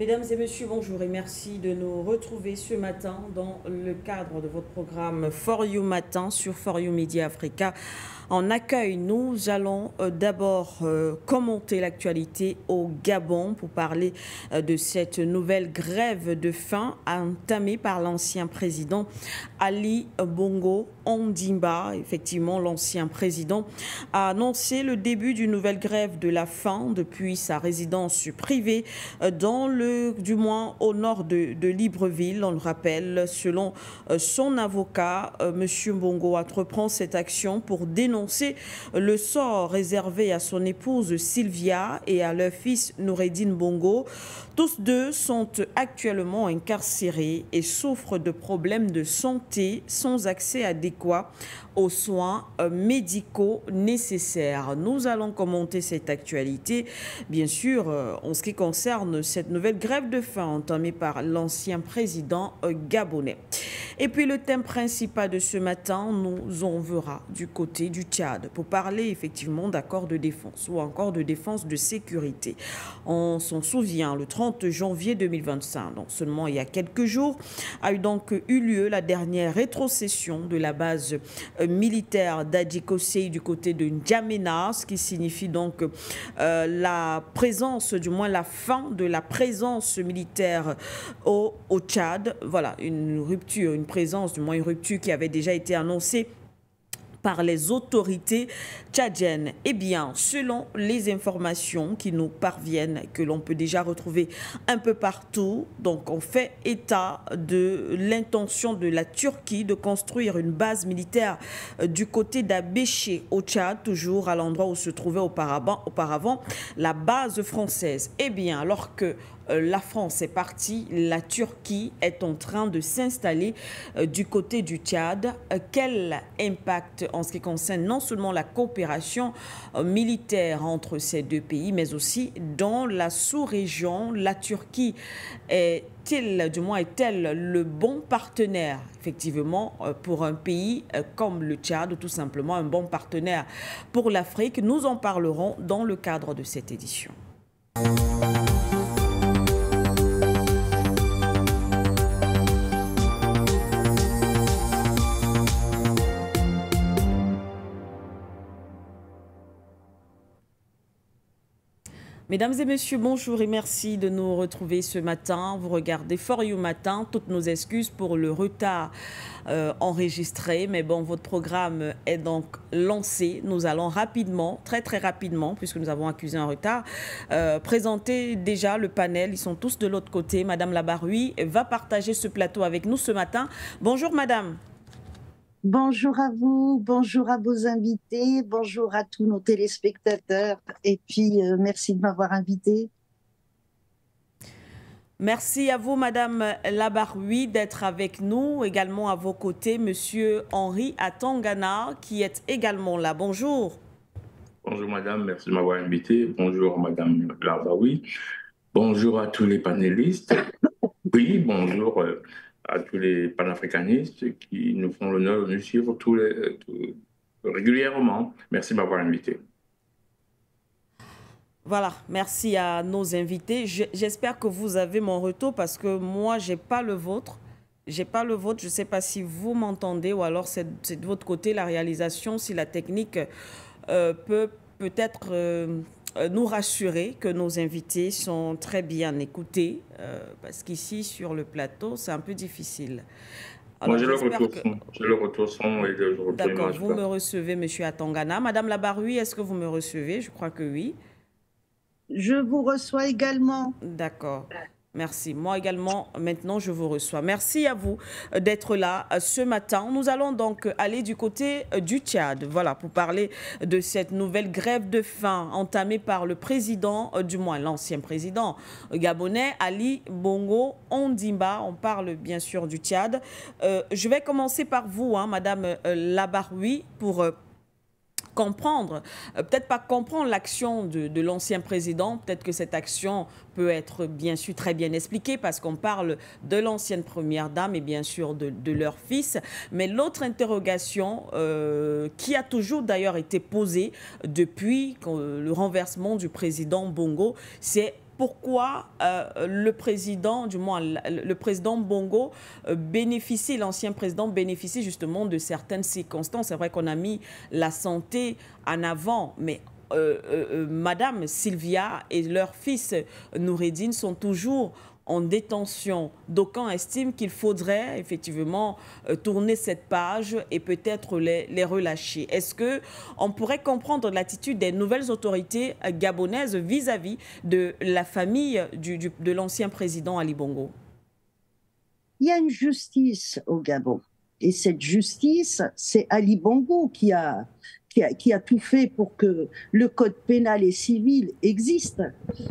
Mesdames et messieurs, bonjour et merci de nous retrouver ce matin dans le cadre de votre programme For You Matin sur For You Media Africa. En accueil, nous allons d'abord commenter l'actualité au Gabon pour parler de cette nouvelle grève de faim entamée par l'ancien président Ali Bongo Ondimba. Effectivement, l'ancien président a annoncé le début d'une nouvelle grève de la faim depuis sa résidence privée du moins au nord de Libreville. On le rappelle, selon son avocat, M. Bongo entreprend cette action pour dénoncer le sort réservé à son épouse Sylvia et à leur fils Noureddine Bongo. Tous deux sont actuellement incarcérés et souffrent de problèmes de santé sans accès adéquat aux soins médicaux nécessaires. Nous allons commenter cette actualité, bien sûr, en ce qui concerne cette nouvelle grève de faim entamée par l'ancien président gabonais. Et puis le thème principal de ce matin nous enverra du côté du Tchad pour parler effectivement d'accords de défense ou encore de défense de sécurité. On s'en souvient, le 30 janvier 2025, donc seulement il y a quelques jours, a donc eu lieu la dernière rétrocession de la base militaire d'Adjikosei du côté de N'Djamena, ce qui signifie donc la présence, du moins la fin de la présence militaire au Tchad. Voilà, une rupture, une présence, du moins une rupture qui avait déjà été annoncée par les autorités tchadiennes. Eh bien, selon les informations qui nous parviennent, que l'on peut déjà retrouver un peu partout, donc on fait état de l'intention de la Turquie de construire une base militaire du côté d'Abéché au Tchad, toujours à l'endroit où se trouvait auparavant la base française. Eh bien, alors que la France est partie, la Turquie est en train de s'installer du côté du Tchad. Quel impact en ce qui concerne non seulement la coopération militaire entre ces deux pays, mais aussi dans la sous-région? La Turquie est-elle le bon partenaire, effectivement, pour un pays comme le Tchad, ou tout simplement un bon partenaire pour l'Afrique? Nous en parlerons dans le cadre de cette édition. Mesdames et messieurs, bonjour et merci de nous retrouver ce matin. Vous regardez For You Matin. Toutes nos excuses pour le retard enregistré. Mais bon, votre programme est donc lancé. Nous allons rapidement, très rapidement, puisque nous avons accusé un retard, présenter déjà le panel. Ils sont tous de l'autre côté. Madame Labaroui va partager ce plateau avec nous ce matin. Bonjour madame. Bonjour à vous, bonjour à vos invités, bonjour à tous nos téléspectateurs et puis merci de m'avoir invité. Merci à vous, Madame Labaroui, d'être avec nous. Également à vos côtés, Monsieur Henri Atangana, qui est également là. Bonjour. Bonjour, Madame. Merci de m'avoir invité. Bonjour, Madame Labaroui. Bonjour à tous les panélistes. Oui, bonjour à tous les panafricanistes qui nous font l'honneur de nous suivre régulièrement. Merci de m'avoir invité. Voilà, merci à nos invités. J'espère que vous avez mon retour parce que moi, je n'ai pas le vôtre. J'ai pas le vôtre. Je ne sais pas si vous m'entendez ou alors c'est de votre côté la réalisation, si la technique peut-être nous rassurer que nos invités sont très bien écoutés parce qu'ici, sur le plateau, c'est un peu difficile. Alors, moi, j'ai le retour son et le retour. D'accord, vous me recevez, Monsieur Atangana. Madame Labaroui, est-ce que vous me recevez? Je crois que oui. Je vous reçois également. D'accord. Merci. Moi également, maintenant, je vous reçois. Merci à vous d'être là ce matin. Nous allons donc aller du côté du Tchad, voilà, pour parler de cette nouvelle grève de faim entamée par le président, du moins l'ancien président gabonais, Ali Bongo Ondimba. On parle bien sûr du Tchad. Je vais commencer par vous, hein, Madame Labaroui, pour comprendre, peut-être pas comprendre l'action de l'ancien président, peut-être que cette action peut être bien sûr très bien expliquée parce qu'on parle de l'ancienne première dame et bien sûr de leur fils. Mais l'autre interrogation qui a toujours d'ailleurs été posée depuis le renversement du président Bongo, c'est pourquoi le président, du moins le président Bongo, l'ancien président bénéficie justement de certaines circonstances. C'est vrai qu'on a mis la santé en avant, mais Madame Sylvia et leur fils Noureddine sont toujours en détention. D'aucuns estiment qu'il faudrait effectivement tourner cette page et peut-être les relâcher. Est-ce qu'on pourrait comprendre l'attitude des nouvelles autorités gabonaises vis-à-vis de la famille de l'ancien président Ali Bongo? Il y a une justice au Gabon. Et cette justice, c'est Ali Bongo qui a tout fait pour que le code pénal et civil existe.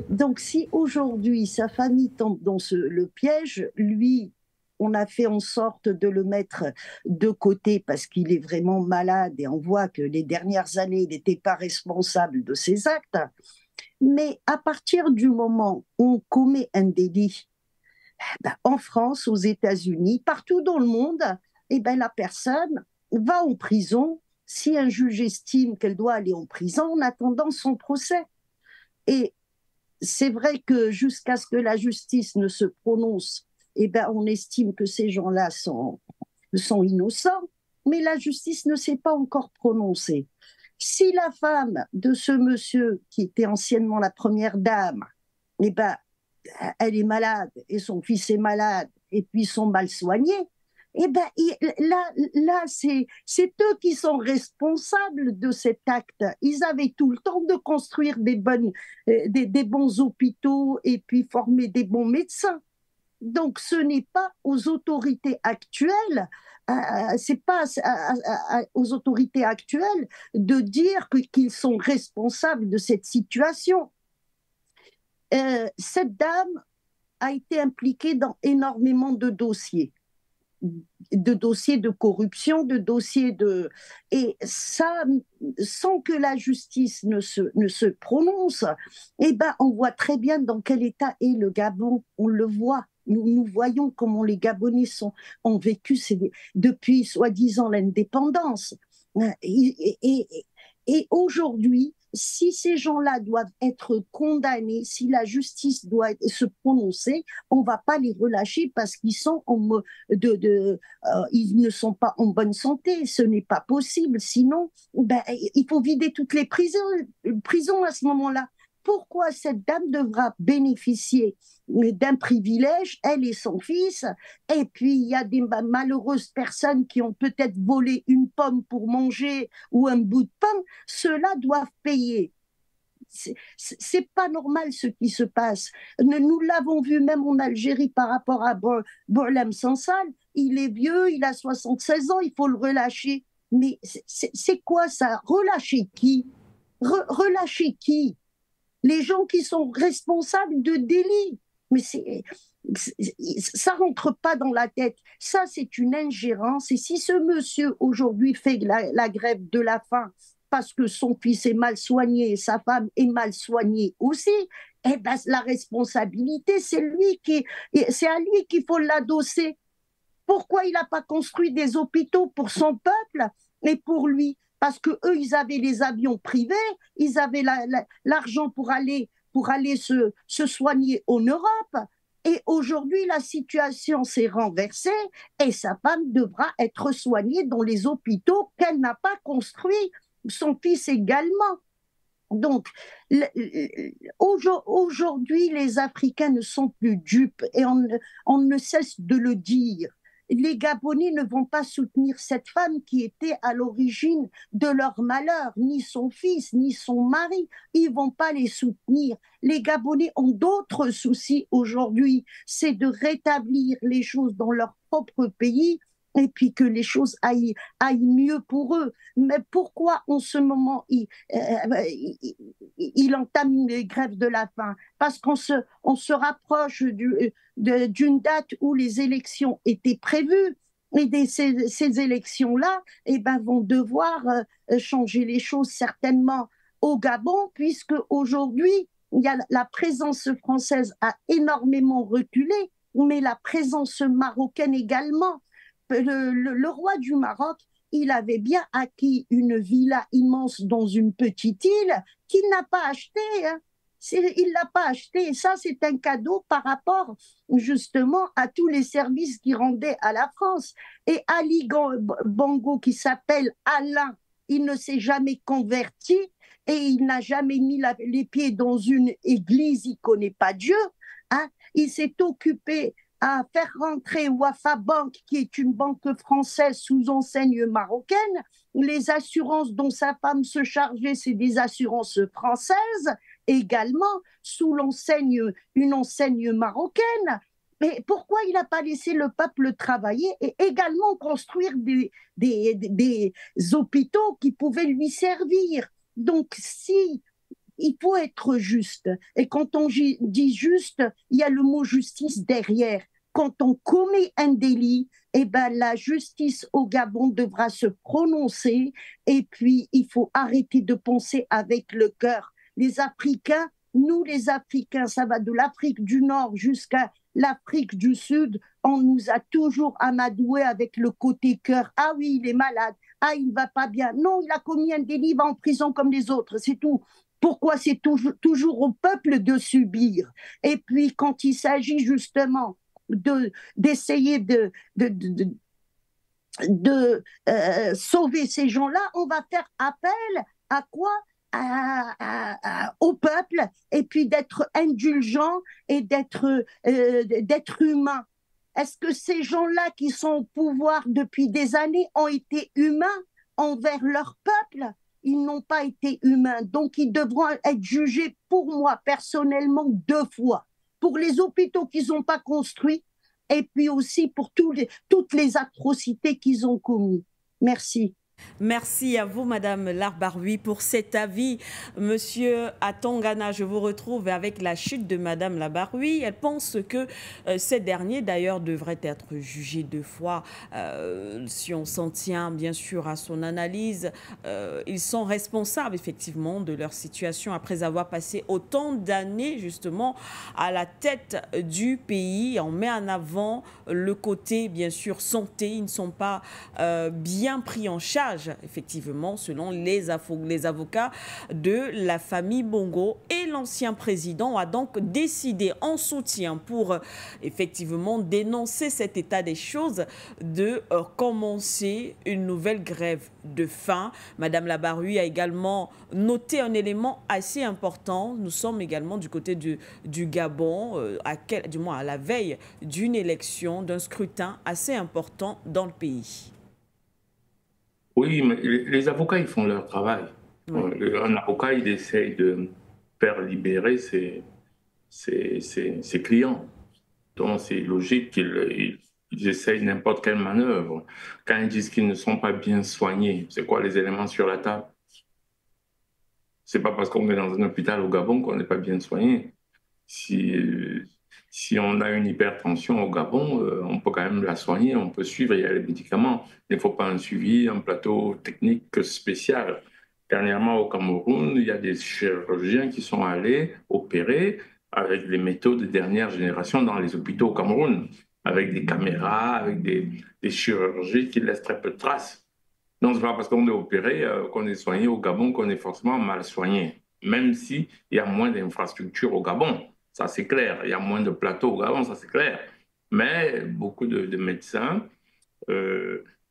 Donc si aujourd'hui sa famille tombe dans le piège, lui, on a fait en sorte de le mettre de côté parce qu'il est vraiment malade et on voit que les dernières années, il n'était pas responsable de ses actes. Mais à partir du moment où on commet un délit, en France, aux États-Unis, partout dans le monde, la personne va en prison si un juge estime qu'elle doit aller en prison en attendant son procès. Et c'est vrai que jusqu'à ce que la justice ne se prononce, on estime que ces gens-là sont innocents, mais la justice ne s'est pas encore prononcée. Si la femme de ce monsieur, qui était anciennement la première dame, elle est malade et son fils est malade et puis ils sont mal soignés, là c'est eux qui sont responsables de cet acte. Ils avaient tout le temps de construire des bons hôpitaux et puis former des bons médecins. Donc ce n'est pas aux autorités actuelles, aux autorités actuelles de dire qu'ils sont responsables de cette situation. Cette dame a été impliquée dans énormément de dossiers de corruption, et ça, sans que la justice ne se prononce, on voit très bien dans quel état est le Gabon. On le voit. Nous voyons comment les Gabonais ont vécu depuis soi-disant l'indépendance. Et aujourd'hui, si ces gens-là doivent être condamnés, si la justice doit se prononcer, on ne va pas les relâcher parce qu'ils ils ne sont pas en bonne santé. Ce n'est pas possible. Sinon, il faut vider toutes les prisons à ce moment-là. Pourquoi cette dame devra bénéficier d'un privilège, elle et son fils, et puis il y a des malheureuses personnes qui ont peut-être volé une pomme pour manger ou un bout de pain, ceux-là doivent payer. C'est pas normal ce qui se passe. Nous l'avons vu même en Algérie par rapport à Boualem Sansal. Il est vieux, il a 76 ans, il faut le relâcher. Mais c'est quoi ça? Relâcher qui? Relâcher qui? Les gens qui sont responsables de délits. Mais ça rentre pas dans la tête. Ça, c'est une ingérence. Et si ce monsieur, aujourd'hui, fait la grève de la faim parce que son fils est mal soigné et sa femme est mal soignée aussi, la responsabilité, c'est à lui qu'il faut l'adosser. Pourquoi il n'a pas construit des hôpitaux pour son peuple et pour lui? Parce qu'eux, ils avaient les avions privés, ils avaient l'argent pour aller se soigner en Europe. Et aujourd'hui, la situation s'est renversée et sa femme devra être soignée dans les hôpitaux qu'elle n'a pas construits, son fils également. Donc, aujourd'hui, les Africains ne sont plus dupes et on ne cesse de le dire. Les Gabonais ne vont pas soutenir cette femme qui était à l'origine de leur malheur, ni son fils, ni son mari. Ils ne vont pas les soutenir. Les Gabonais ont d'autres soucis aujourd'hui, c'est de rétablir les choses dans leur propre pays et puis que les choses aillent mieux pour eux. Mais pourquoi en ce moment il entame une grève de la faim? Parce qu'on se rapproche d'une date où les élections étaient prévues. Et ces élections-là vont devoir changer les choses certainement au Gabon, puisque aujourd'hui, la présence française a énormément reculé, mais la présence marocaine également. Le roi du Maroc, il avait bien acquis une villa immense dans une petite île qu'il n'a pas achetée. Hein. Il ne l'a pas acheté. Et ça, c'est un cadeau par rapport justement à tous les services qu'il rendait à la France. Et Ali Bongo, qui s'appelle Alain, il ne s'est jamais converti et il n'a jamais mis les pieds dans une église, il ne connaît pas Dieu. Hein. Il s'est occupé à faire rentrer Wafa Bank, qui est une banque française sous enseigne marocaine. Les assurances dont sa femme se chargeait, c'est des assurances françaises, également sous une enseigne marocaine. Mais pourquoi il n'a pas laissé le peuple travailler et également construire des hôpitaux qui pouvaient lui servir? Donc, si il faut être juste. Et quand on dit juste, il y a le mot justice derrière. Quand on commet un délit, eh ben, la justice au Gabon devra se prononcer. Et puis, il faut arrêter de penser avec le cœur. Les Africains, nous les Africains, ça va de l'Afrique du Nord jusqu'à l'Afrique du Sud, on nous a toujours amadoué avec le côté cœur. Ah oui, il est malade. Ah, il ne va pas bien. Non, il a commis un délit, il va en prison comme les autres, c'est tout. Pourquoi c'est toujours au peuple de subir? Et puis, quand il s'agit justement d'essayer de sauver ces gens-là, on va faire appel à quoi? Au peuple, et puis d'être indulgent et d'être humain. Est-ce que ces gens-là qui sont au pouvoir depuis des années ont été humains envers leur peuple? Ils n'ont pas été humains, donc ils devront être jugés, pour moi personnellement, 2 fois. Pour les hôpitaux qu'ils n'ont pas construits, et puis aussi pour toutes les atrocités qu'ils ont commises. Merci. Merci à vous, Madame Larbaroui, pour cet avis. Monsieur Atongana, je vous retrouve avec la chute de Madame Larbaroui. Elle pense que ces derniers, d'ailleurs, devraient être jugés 2 fois. Si on s'en tient, bien sûr, à son analyse, ils sont responsables, effectivement, de leur situation après avoir passé autant d'années, justement, à la tête du pays. On met en avant le côté, bien sûr, santé. Ils ne sont pas bien pris en charge, effectivement, selon les avocats de la famille Bongo. Et l'ancien président a donc décidé, en soutien pour effectivement dénoncer cet état des choses, de commencer une nouvelle grève de faim. Madame Larbaroui a également noté un élément assez important. Nous sommes également du côté du Gabon, du moins à la veille d'une élection, d'un scrutin assez important dans le pays. Oui, mais les avocats, ils font leur travail. Oui. Un avocat, il essaye de faire libérer ses clients. Donc, c'est logique qu'ils essayent n'importe quelle manœuvre. Quand ils disent qu'ils ne sont pas bien soignés, c'est quoi les éléments sur la table? C'est pas parce qu'on est dans un hôpital au Gabon qu'on n'est pas bien soigné. Si on a une hypertension au Gabon, on peut quand même la soigner, on peut suivre, il y a les médicaments. Il ne faut pas un suivi, un plateau technique spécial. Dernièrement, au Cameroun, il y a des chirurgiens qui sont allés opérer avec des méthodes de dernière génération dans les hôpitaux au Cameroun, avec des caméras, avec des chirurgies qui laissent très peu de traces. Donc, ce n'est pas parce qu'on est opéré, qu'on est soigné au Gabon, qu'on est forcément mal soigné, même s'il y a moins d'infrastructures au Gabon. Ça, c'est clair. Il y a moins de plateaux au Gabon, ça, c'est clair. Mais beaucoup de médecins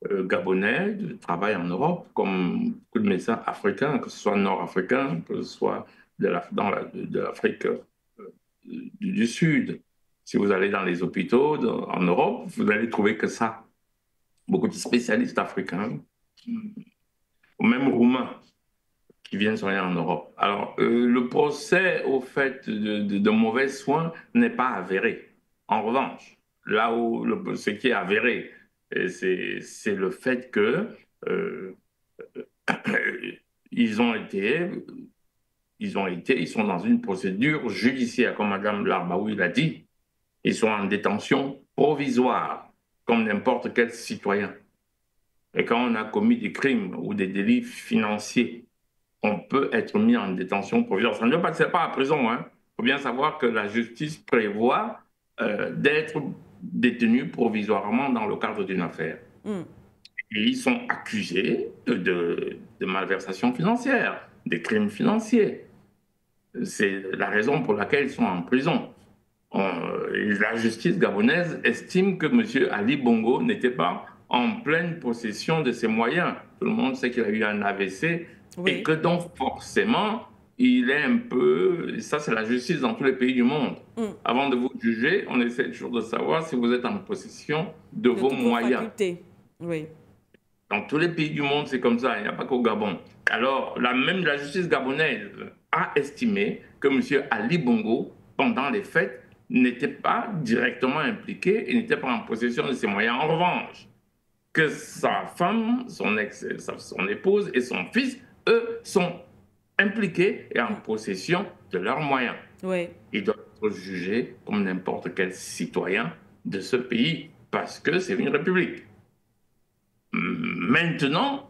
gabonais travaillent en Europe, comme beaucoup de médecins africains, que ce soit nord-africains, que ce soit de l'Afrique du Sud. Si vous allez dans les hôpitaux en Europe, vous allez trouver que ça. Beaucoup de spécialistes africains, ou même roumains, qui viennent soigner en Europe. Alors, le procès au fait de mauvais soins n'est pas avéré. En revanche, là où ce qui est avéré, c'est le fait que ils sont dans une procédure judiciaire, comme Mme Larbaoui l'a dit. Ils sont en détention provisoire, comme n'importe quel citoyen. Et quand on a commis des crimes ou des délits financiers, on peut être mis en détention provisoire. Ça ne veut pas dire que ce n'est pas à prison. Il faut bien savoir que la justice prévoit d'être détenu provisoirement dans le cadre d'une affaire. Et ils sont accusés de malversation financière, des crimes financiers. C'est la raison pour laquelle ils sont en prison. La justice gabonaise estime que M. Ali Bongo n'était pas en pleine possession de ses moyens. Tout le monde sait qu'il a eu un AVC et Oui. que donc forcément, il est un peu... Ça, c'est la justice dans tous les pays du monde. Mm. Avant de vous juger, on essaie toujours de savoir si vous êtes en possession de De vos toutes vos moyens. facultés. Oui. Dans tous les pays du monde, c'est comme ça, il n'y a pas qu'au Gabon. Alors, même la justice gabonaise a estimé que M. Ali Bongo, pendant les fêtes, n'était pas directement impliqué et n'était pas en possession de ses moyens. En revanche, que sa femme, son épouse et son fils, eux, sont impliqués et en possession de leurs moyens. Oui. Ils doivent être jugés comme n'importe quel citoyen de ce pays parce que c'est une république. Maintenant,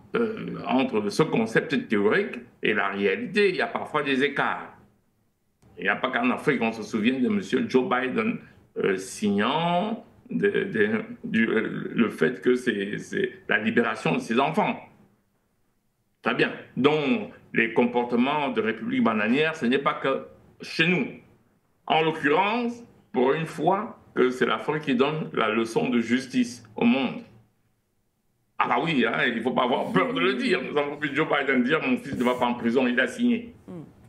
entre ce concept théorique et la réalité, il y a parfois des écarts. Il n'y a pas qu'en Afrique, on se souvient de M. Joe Biden signant le fait que c'est la libération de ses enfants. Très bien. Donc, les comportements de République bananière, ce n'est pas que chez nous. En l'occurrence, pour une fois, que c'est l'Afrique qui donne la leçon de justice au monde. Ah bah oui, hein, il ne faut pas avoir peur de le dire. Nous avons vu Joe Biden dire « mon fils ne va pas en prison, il a signé ».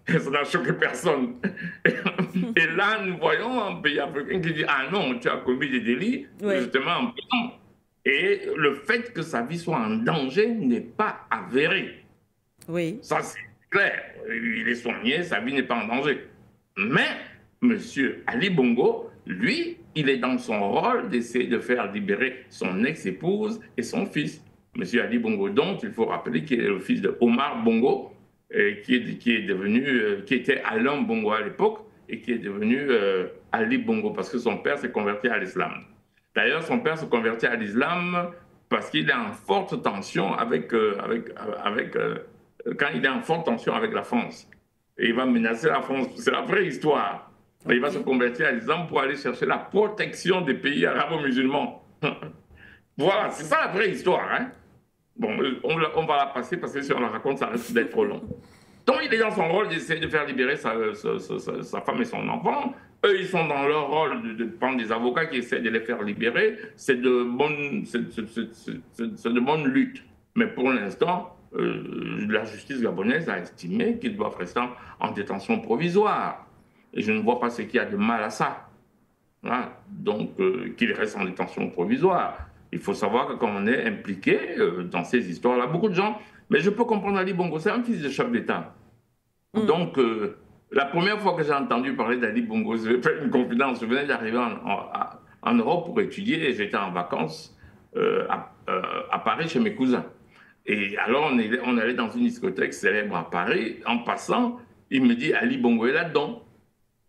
Ça n'a choqué personne. Et là, nous voyons un pays africain qui dit « ah non, tu as commis des délits, Oui. justement en prison ». Et le fait que sa vie soit en danger n'est pas avéré. Oui. Ça, c'est clair. Il est soigné, sa vie n'est pas en danger. Mais M. Ali Bongo, lui, il est dans son rôle d'essayer de faire libérer son ex-épouse et son fils. M. Ali Bongo, dont il faut rappeler qu'il est le fils de Omar Bongo, qui était Alain Bongo à l'époque, et qui est devenu Ali Bongo, parce que son père s'est converti à l'islam. D'ailleurs, son père s'est converti à l'islam parce qu'il est en forte tension quand il est en forte tension avec la France. Et il va menacer la France. C'est la vraie histoire. Okay. Il va se convertir à l'islam pour aller chercher la protection des pays arabo-musulmans. Voilà, c'est ça la vraie histoire. Hein? Bon, on va la passer parce que si on la raconte, ça risque d'être trop long. Donc, il est dans son rôle d'essayer de faire libérer sa femme et son enfant. Eux, ils sont dans leur rôle de prendre des avocats qui essaient de les faire libérer. C'est de bonnes luttes. Mais pour l'instant, la justice gabonaise a estimé qu'ils doivent rester en détention provisoire. Et je ne vois pas ce qu'il y a de mal à ça. Voilà. Donc, qu'ils restent en détention provisoire. Il faut savoir que quand on est impliqué dans ces histoires-là, beaucoup de gens... Mais je peux comprendre Ali Bongo, c'est un fils de chef d'État. Donc, la première fois que j'ai entendu parler d'Ali Bongo, je vais faire une confidence. Je venais d'arriver en Europe pour étudier et j'étais en vacances à Paris chez mes cousins. Et alors, on allait dans une discothèque célèbre à Paris. En passant, il me dit Ali Bongo est là-dedans.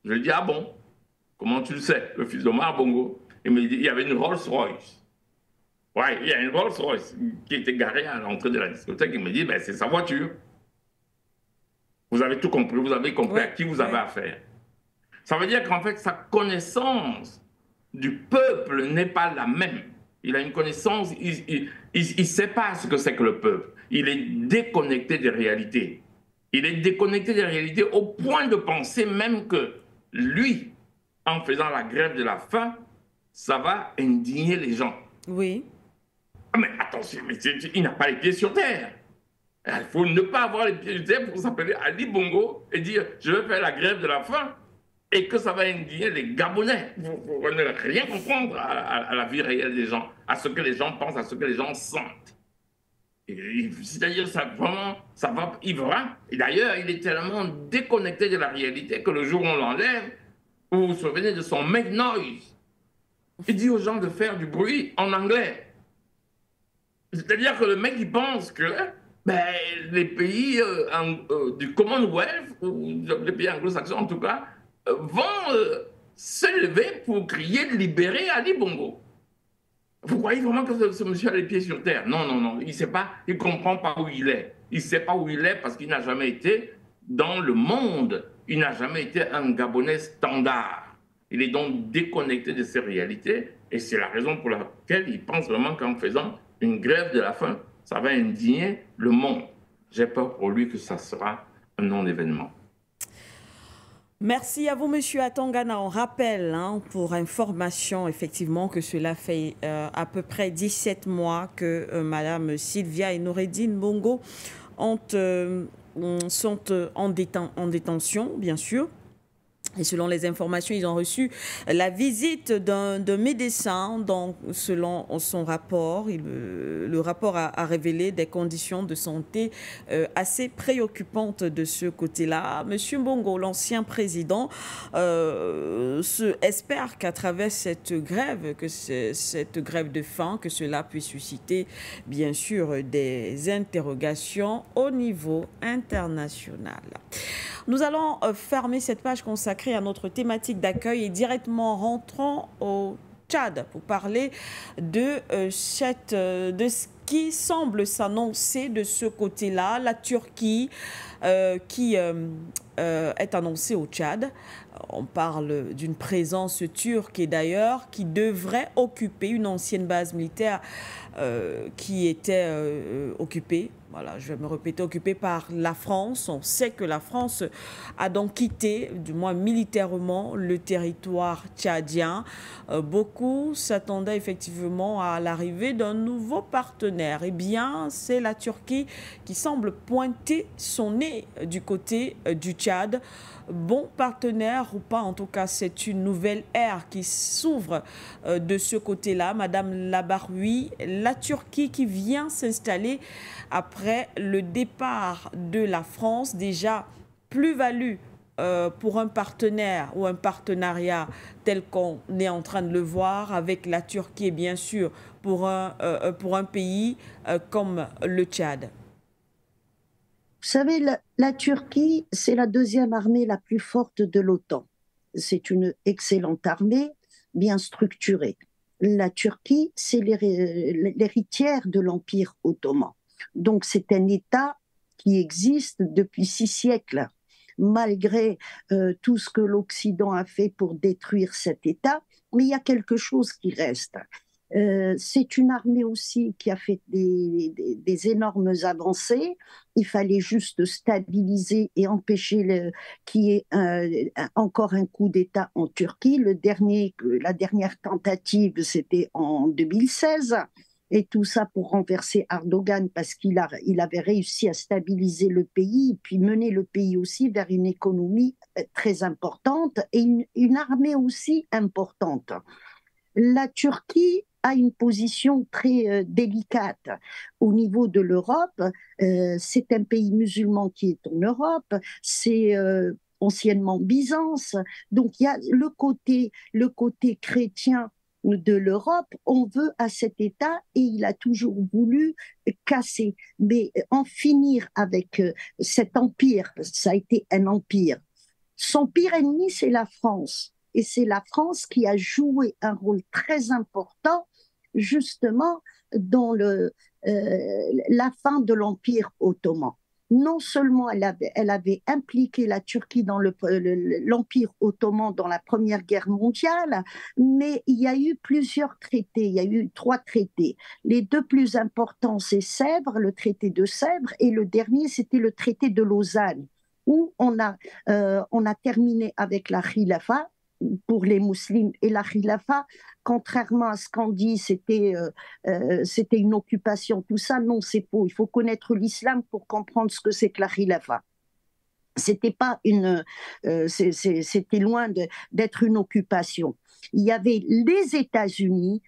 Je lui dis ah bon? Comment tu le sais? Le fils d'Omar Bongo. Il me dit il y avait une Rolls-Royce. Ouais, il y a une Rolls-Royce qui était garée à l'entrée de la discothèque. Il me dit ben, c'est sa voiture. Vous avez tout compris, vous avez compris à qui vous avez affaire. Ça veut dire qu'en fait, sa connaissance du peuple n'est pas la même. Il a une connaissance, il ne sait pas ce que c'est que le peuple. Il est déconnecté des réalités. Il est déconnecté des réalités au point de penser même que lui, en faisant la grève de la faim, ça va indigner les gens. Oui. Mais attention, mais il n'a pas les pieds sur terre. Il faut ne pas avoir les pieds sur terre pour s'appeler Ali Bongo et dire je vais faire la grève de la faim et que ça va indigner les Gabonais. Vous ne rien comprendre à la vie réelle des gens, à ce que les gens pensent, à ce que les gens sentent. C'est-à-dire, il va. Et d'ailleurs, il est tellement déconnecté de la réalité que le jour où on l'enlève, vous vous souvenez de son make noise. Il dit aux gens de faire du bruit en anglais. C'est-à-dire que le mec, il pense que les pays du Commonwealth, ou les pays anglo-saxons en tout cas, vont se lever pour crier de libérer Ali Bongo. Vous croyez vraiment que ce monsieur a les pieds sur terre? Non, non, non. Il sait pas, il ne comprend pas où il est. Il ne sait pas où il est parce qu'il n'a jamais été dans le monde. Il n'a jamais été un Gabonais standard. Il est donc déconnecté de ces réalités et c'est la raison pour laquelle il pense vraiment qu'en faisant une grève de la faim, ça va indigner le monde. J'ai peur pour lui que ça sera un non-événement. Merci à vous, Monsieur Atangana. On rappelle, pour information, effectivement, que cela fait à peu près 17 mois que Madame Sylvia et Noureddine Bongo sont en détention, bien sûr. Et selon les informations, ils ont reçu la visite d'un médecin. Donc, selon son rapport, le rapport a révélé des conditions de santé assez préoccupantes de ce côté-là. Monsieur Bongo, l'ancien président, espère qu'à travers cette grève de faim, que cela puisse susciter, bien sûr, des interrogations au niveau international. Nous allons fermer cette page consacrée à notre thématique d'accueil et directement rentrons au Tchad pour parler de ce qui semble s'annoncer de ce côté-là. La Turquie qui est annoncée au Tchad. On parle d'une présence turque et d'ailleurs qui devrait occuper une ancienne base militaire qui était occupée. Voilà, je vais me répéter, occupée par la France. On sait que la France a donc quitté, du moins militairement, le territoire tchadien. Beaucoup s'attendaient effectivement à l'arrivée d'un nouveau partenaire. Eh bien, c'est la Turquie qui semble pointer son nez du côté du Tchad. Bon partenaire ou pas, en tout cas, c'est une nouvelle ère qui s'ouvre de ce côté-là. Madame Labaroui, la Turquie qui vient s'installer après le départ de la France, déjà plus-value pour un partenaire ou un partenariat tel qu'on est en train de le voir avec la Turquie et bien sûr pour un pays comme le Tchad. Vous savez, la Turquie, c'est la deuxième armée la plus forte de l'OTAN. C'est une excellente armée, bien structurée. La Turquie, c'est l'héritière de l'Empire ottoman. Donc c'est un État qui existe depuis 6 siècles. Malgré tout ce que l'Occident a fait pour détruire cet État, mais il y a quelque chose qui reste. C'est une armée aussi qui a fait des énormes avancées. Il fallait juste stabiliser et empêcher qu'il y ait encore un coup d'État en Turquie. La dernière tentative, c'était en 2016. Et tout ça pour renverser Erdogan parce qu'il avait réussi à stabiliser le pays et puis mener le pays aussi vers une économie très importante et une armée aussi importante. La Turquie a une position très délicate au niveau de l'Europe. C'est un pays musulman qui est en Europe. C'est anciennement Byzance. Donc il y a le côté chrétien de l'Europe, on veut à cet État et il a toujours voulu casser, mais en finir avec cet empire, ça a été un empire. Son pire ennemi, c'est la France. Et c'est la France qui a joué un rôle très important justement dans la fin de l'Empire ottoman. Non seulement elle avait impliqué la Turquie dans l'Empire ottoman dans la Première Guerre mondiale, mais il y a eu plusieurs traités, il y a eu 3 traités. Les 2 plus importants, c'est Sèvres, le traité de Sèvres, et le dernier, c'était le traité de Lausanne, où on a terminé avec la Khilafa pour les musulmans. Et la Khilafa, contrairement à ce qu'on dit, c'était une occupation, tout ça, non, c'est faux. Il faut connaître l'islam pour comprendre ce que c'est que la Khilafa. C'était loin d'être une occupation. Il y avait les États-Unis,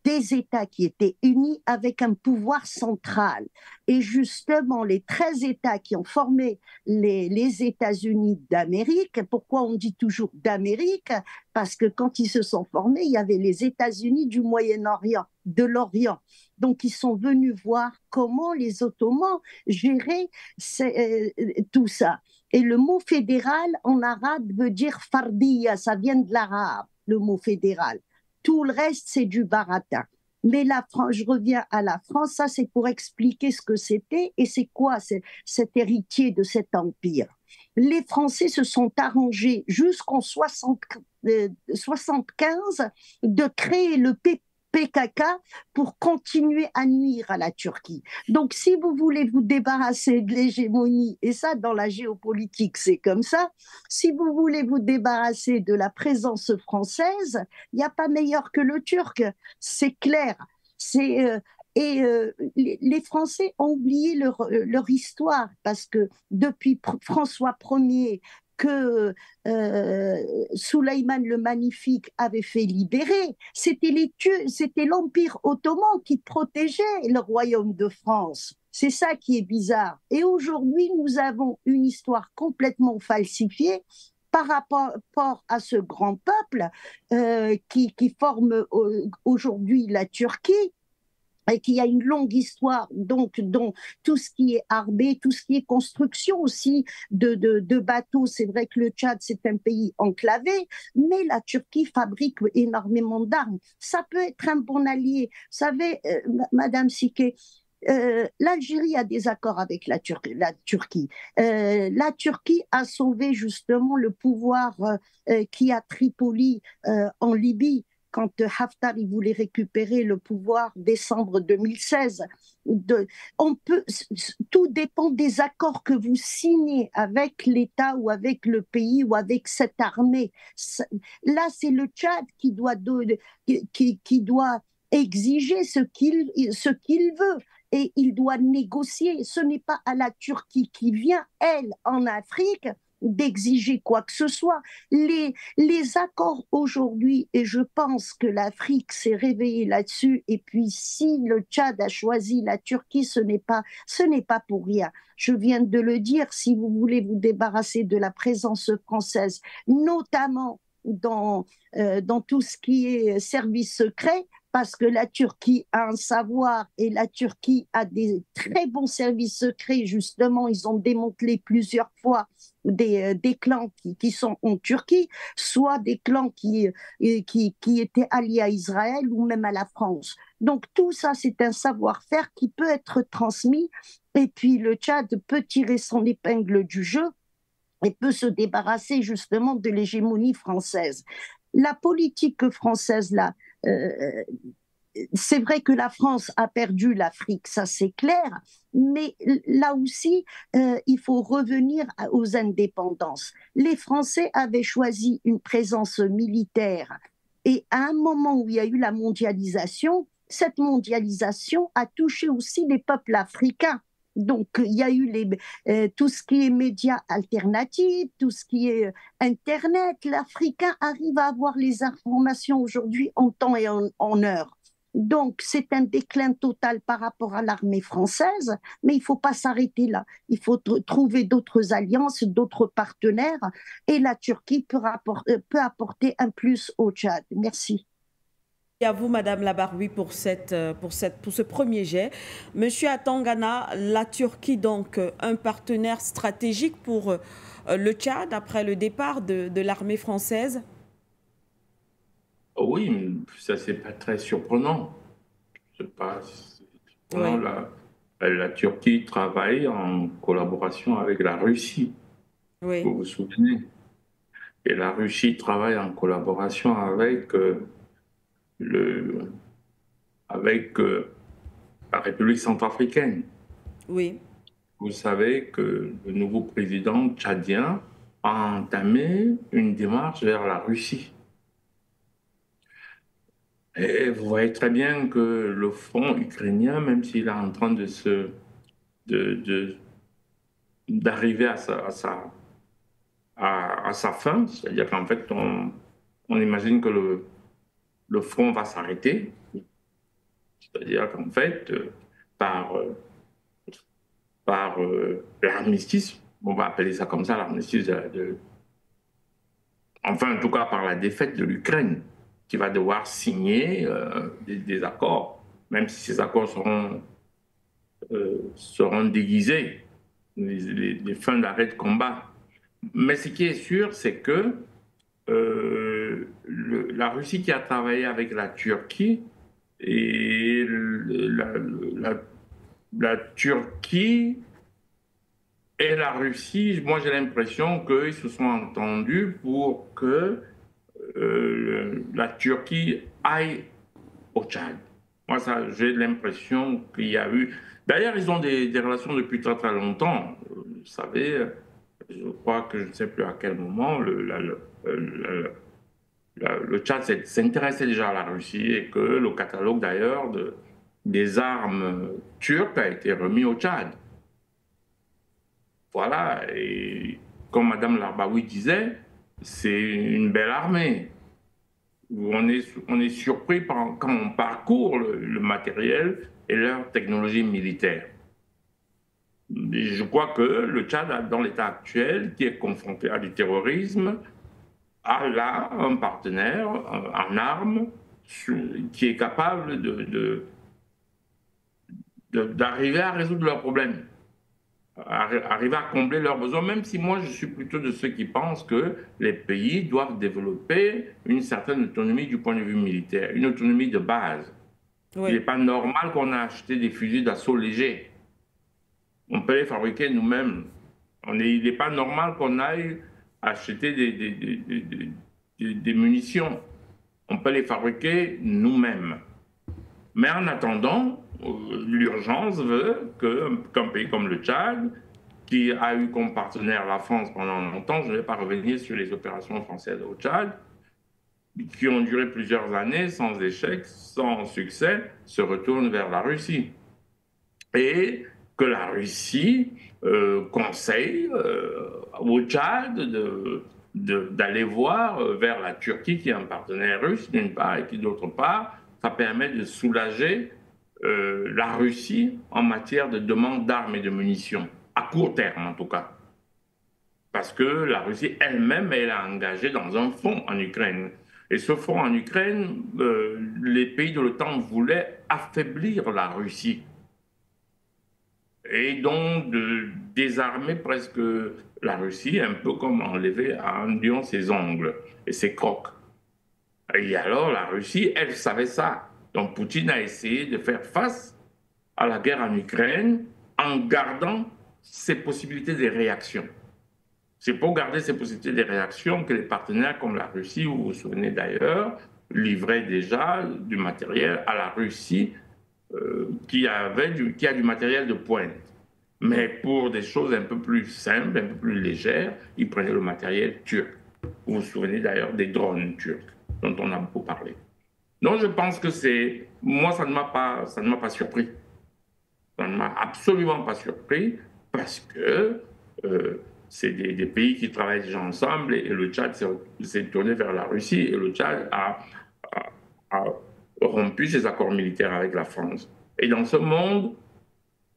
des États qui étaient unis avec un pouvoir central. Et justement, les 13 États qui ont formé les États-Unis d'Amérique, pourquoi on dit toujours d'Amérique? Parce que quand ils se sont formés, il y avait les États-Unis du Moyen-Orient, de l'Orient. Donc, ils sont venus voir comment les Ottomans géraient tout ça. Et le mot fédéral en arabe veut dire fardiya, ça vient de l'arabe, le mot fédéral. Tout le reste, c'est du baratin. Mais la France, je reviens à la France, ça c'est pour expliquer ce que c'était et c'est quoi cet héritier de cet empire. Les Français se sont arrangés jusqu'en 75 de créer le PKK pour continuer à nuire à la Turquie. Donc, si vous voulez vous débarrasser de l'hégémonie, et ça, dans la géopolitique, c'est comme ça, si vous voulez vous débarrasser de la présence française, il n'y a pas meilleur que le turc, c'est clair. Les Français ont oublié leur histoire parce que depuis François Ier, que Souleyman le Magnifique avait fait libérer, c'était l'Empire ottoman qui protégeait le royaume de France. C'est ça qui est bizarre. Et aujourd'hui, nous avons une histoire complètement falsifiée par rapport à ce grand peuple qui forme aujourd'hui la Turquie, et qui a une longue histoire, donc, dont tout ce qui est armée, tout ce qui est construction aussi de bateaux. C'est vrai que le Tchad, c'est un pays enclavé, mais la Turquie fabrique énormément d'armes. Ça peut être un bon allié. Vous savez, Madame Siké, l'Algérie a des accords avec la Turquie. La Turquie a sauvé justement le pouvoir qui a Tripoli en Libye quand Haftar il voulait récupérer le pouvoir décembre 2016. Tout dépend des accords que vous signez avec l'État ou avec le pays ou avec cette armée. Là, c'est le Tchad qui doit exiger ce qu'il veut et il doit négocier. Ce n'est pas à la Turquie qui vient, elle, en Afrique, d'exiger quoi que ce soit. Les accords aujourd'hui, et je pense que l'Afrique s'est réveillée là-dessus, et puis si le Tchad a choisi la Turquie, ce n'est pas pour rien. Je viens de le dire, si vous voulez vous débarrasser de la présence française, notamment dans tout ce qui est service secret, parce que la Turquie a un savoir et la Turquie a des très bons services secrets. Justement, ils ont démantelé plusieurs fois des clans qui sont en Turquie, soit des clans qui étaient alliés à Israël ou même à la France. Donc tout ça, c'est un savoir-faire qui peut être transmis. Et puis le Tchad peut tirer son épingle du jeu et peut se débarrasser justement de l'hégémonie française. La politique française, là, c'est vrai que la France a perdu l'Afrique, ça c'est clair, mais là aussi, il faut revenir aux indépendances. Les Français avaient choisi une présence militaire et à un moment où il y a eu la mondialisation, cette mondialisation a touché aussi les peuples africains. Donc, il y a eu tout ce qui est médias alternatifs, tout ce qui est Internet. L'Africain arrive à avoir les informations aujourd'hui en temps et en heure. Donc, c'est un déclin total par rapport à l'armée française, mais il ne faut pas s'arrêter là. Il faut trouver d'autres alliances, d'autres partenaires, et la Turquie peut apporter un plus au Tchad. Merci. Et à vous, Madame Labaroui, pour ce premier jet. Monsieur Atangana, la Turquie, donc, un partenaire stratégique pour le Tchad après le départ de l'armée française? Oui, ça, c'est pas très surprenant. C'est pas surprenant. Oui. La Turquie travaille en collaboration avec la Russie, Oui. vous vous souvenez. Et la Russie travaille en collaboration avec la République centrafricaine. Oui. Vous savez que le nouveau président tchadien a entamé une démarche vers la Russie. Et vous voyez très bien que le front ukrainien, même s'il est en train d'arriver à sa fin, c'est-à-dire qu'en fait, on imagine que le front va s'arrêter, c'est-à-dire qu'en fait, par l'armistice, on va appeler ça comme ça, l'armistice enfin, en tout cas, par la défaite de l'Ukraine, qui va devoir signer des accords, même si ces accords seront déguisés, les fins d'arrêt de combat. Mais ce qui est sûr, c'est que la Russie qui a travaillé avec la Turquie et la Turquie et la Russie, moi j'ai l'impression qu'ils se sont entendus pour que la Turquie aille au Tchad. Moi, ça, j'ai l'impression qu'il y a eu... D'ailleurs, ils ont des relations depuis très très longtemps. Vous savez, je crois que je ne sais plus à quel moment, le Tchad s'intéressait déjà à la Russie et que le catalogue d'ailleurs des armes turques a été remis au Tchad. Voilà, et comme Madame Larbaoui disait, c'est une belle armée. On est surpris quand on parcourt le matériel et leur technologie militaire. Je crois que le Tchad, dans l'état actuel, qui est confronté à du terrorisme, a là un partenaire en armes qui est capable d'arriver à résoudre leurs problèmes, arriver à combler leurs besoins, même si moi je suis plutôt de ceux qui pensent que les pays doivent développer une certaine autonomie du point de vue militaire, une autonomie de base. Oui. Il n'est pas normal qu'on ait acheté des fusils d'assaut légers. On peut les fabriquer nous-mêmes. Il n'est pas normal qu'on aille acheter des munitions. On peut les fabriquer nous-mêmes. Mais en attendant, l'urgence veut qu'un pays comme le Tchad, qui a eu comme partenaire la France pendant longtemps, je ne vais pas revenir sur les opérations françaises au Tchad, qui ont duré plusieurs années sans échec, sans succès, se retourne vers la Russie. Et que la Russie conseille au Tchad d'aller voir vers la Turquie, qui est un partenaire russe, d'une part, et qui, d'autre part, ça permet de soulager la Russie en matière de demande d'armes et de munitions, à court terme en tout cas. Parce que la Russie elle-même, elle est engagée dans un fonds en Ukraine. Et ce fonds en Ukraine, les pays de l'OTAN voulaient affaiblir la Russie. Et donc de désarmer presque la Russie, un peu comme enlever à un lion ses ongles et ses crocs. Et alors la Russie, elle savait ça. Donc Poutine a essayé de faire face à la guerre en Ukraine en gardant ses possibilités de réaction. C'est pour garder ces possibilités de réaction que les partenaires comme la Russie, vous vous souvenez d'ailleurs, livraient déjà du matériel à la Russie qui a du matériel de pointe. Mais pour des choses un peu plus simples, un peu plus légères, ils prenaient le matériel turc. Vous vous souvenez d'ailleurs des drones turcs dont on a beaucoup parlé. Donc je pense que moi ça ne m'a pas surpris. Ça ne m'a absolument pas surpris parce que c'est des pays qui travaillent déjà ensemble et le Tchad s'est tourné vers la Russie et le Tchad a rompu ses accords militaires avec la France. Et dans ce monde,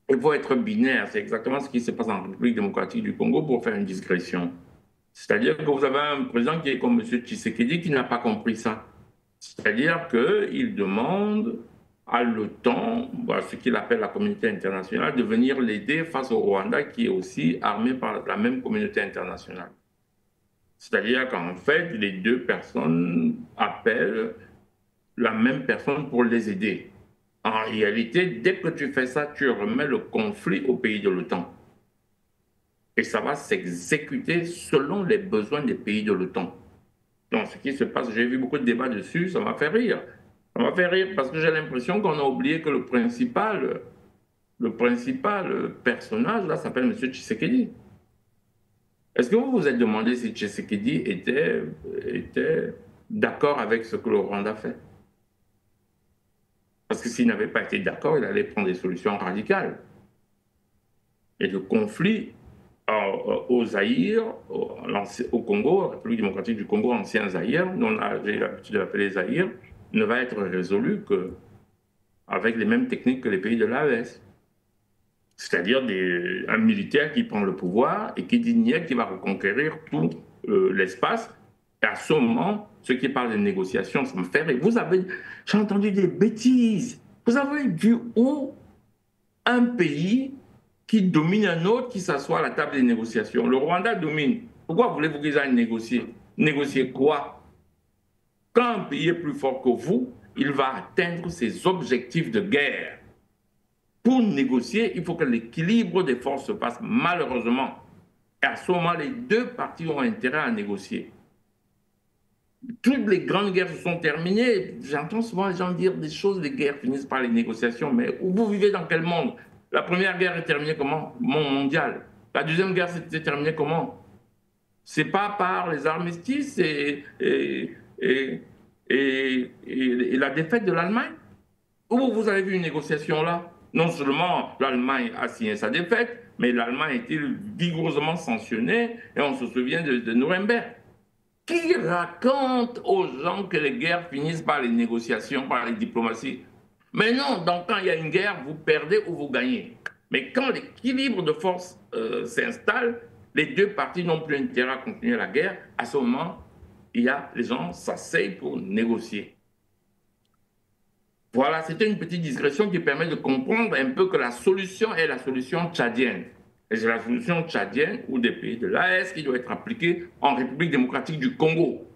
il faut être binaire. C'est exactement ce qui se passe en République démocratique du Congo pour faire une digression. C'est-à-dire que vous avez un président qui est comme M. Tshisekedi qui n'a pas compris ça. C'est-à-dire qu'il demande à l'OTAN, ce qu'il appelle la communauté internationale, de venir l'aider face au Rwanda qui est aussi armé par la même communauté internationale. C'est-à-dire qu'en fait, les deux personnes appellent la même personne pour les aider. En réalité, dès que tu fais ça, tu remets le conflit au pays de l'OTAN. Et ça va s'exécuter selon les besoins des pays de l'OTAN. Donc, ce qui se passe, j'ai vu beaucoup de débats dessus, ça m'a fait rire. Ça m'a fait rire parce que j'ai l'impression qu'on a oublié que le principal personnage, là, s'appelle M. Tshisekedi. Est-ce que vous vous êtes demandé si Tshisekedi était d'accord avec ce que le Rwanda fait? Parce que s'il n'avait pas été d'accord, il allait prendre des solutions radicales. Et le conflit au Zaïre, au Congo, République démocratique du Congo, ancien Zaïre, dont j'ai l'habitude d'appeler Zaïre, ne va être résolu qu'avec les mêmes techniques que les pays de l'AES. C'est-à-dire un militaire qui prend le pouvoir et qui dit niet, qui va reconquérir tout l'espace. Et à ce moment, ceux qui parlent de négociations, ça me fait rire. J'ai entendu des bêtises. Vous avez vu où un pays qui domine un autre qui s'assoit à la table des négociations? Le Rwanda domine. Pourquoi voulez-vous qu'ils aillent négocier? Négocier quoi? Quand un pays est plus fort que vous, il va atteindre ses objectifs de guerre. Pour négocier, il faut que l'équilibre des forces se passe malheureusement. Et à ce moment, les deux parties ont intérêt à négocier. toutes les grandes guerres se sont terminées. J'entends souvent les gens dire des choses, les guerres finissent par les négociations, mais vous vivez dans quel monde? La première guerre est terminée comment? Monde mondial. La deuxième guerre s'est terminée comment? C'est pas par les armistices et la défaite de l'Allemagne? Où vous avez vu une négociation là? Non seulement l'Allemagne a signé sa défaite, mais l'Allemagne a été vigoureusement sanctionnée et on se souvient de Nuremberg. Qui raconte aux gens que les guerres finissent par les négociations, par les diplomaties? Mais non, donc quand il y a une guerre, vous perdez ou vous gagnez. Mais quand l'équilibre de force s'installe, les deux parties n'ont plus intérêt à continuer la guerre. À ce moment, les gens s'asseyent pour négocier. Voilà, c'était une petite digression qui permet de comprendre un peu que la solution est la solution tchadienne. Et c'est la solution tchadienne ou des pays de l'AES qui doit être appliquée en République démocratique du Congo.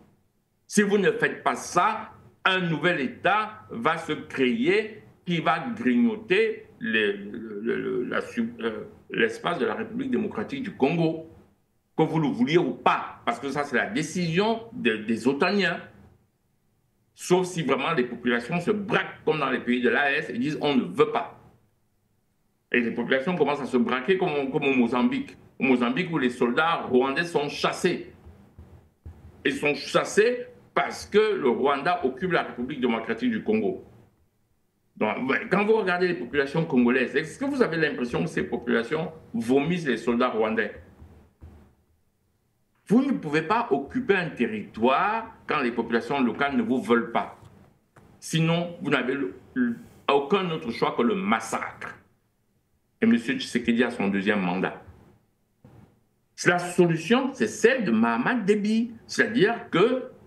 Si vous ne faites pas ça, un nouvel État va se créer qui va grignoter l'espace de la République démocratique du Congo, que vous le vouliez ou pas, parce que ça c'est la décision des Otaniens. Sauf si vraiment les populations se braquent comme dans les pays de l'AES et disent on ne veut pas. Et les populations commencent à se braquer comme au Mozambique. Au Mozambique où les soldats rwandais sont chassés. Ils sont chassés parce que le Rwanda occupe la République démocratique du Congo. Donc, quand vous regardez les populations congolaises, est-ce que vous avez l'impression que ces populations vomissent les soldats rwandais? Vous ne pouvez pas occuper un territoire quand les populations locales ne vous veulent pas. Sinon, vous n'avez aucun autre choix que le massacre. Et M. Tshisekedi a son deuxième mandat. La solution, c'est celle de Mahamat Déby. C'est-à-dire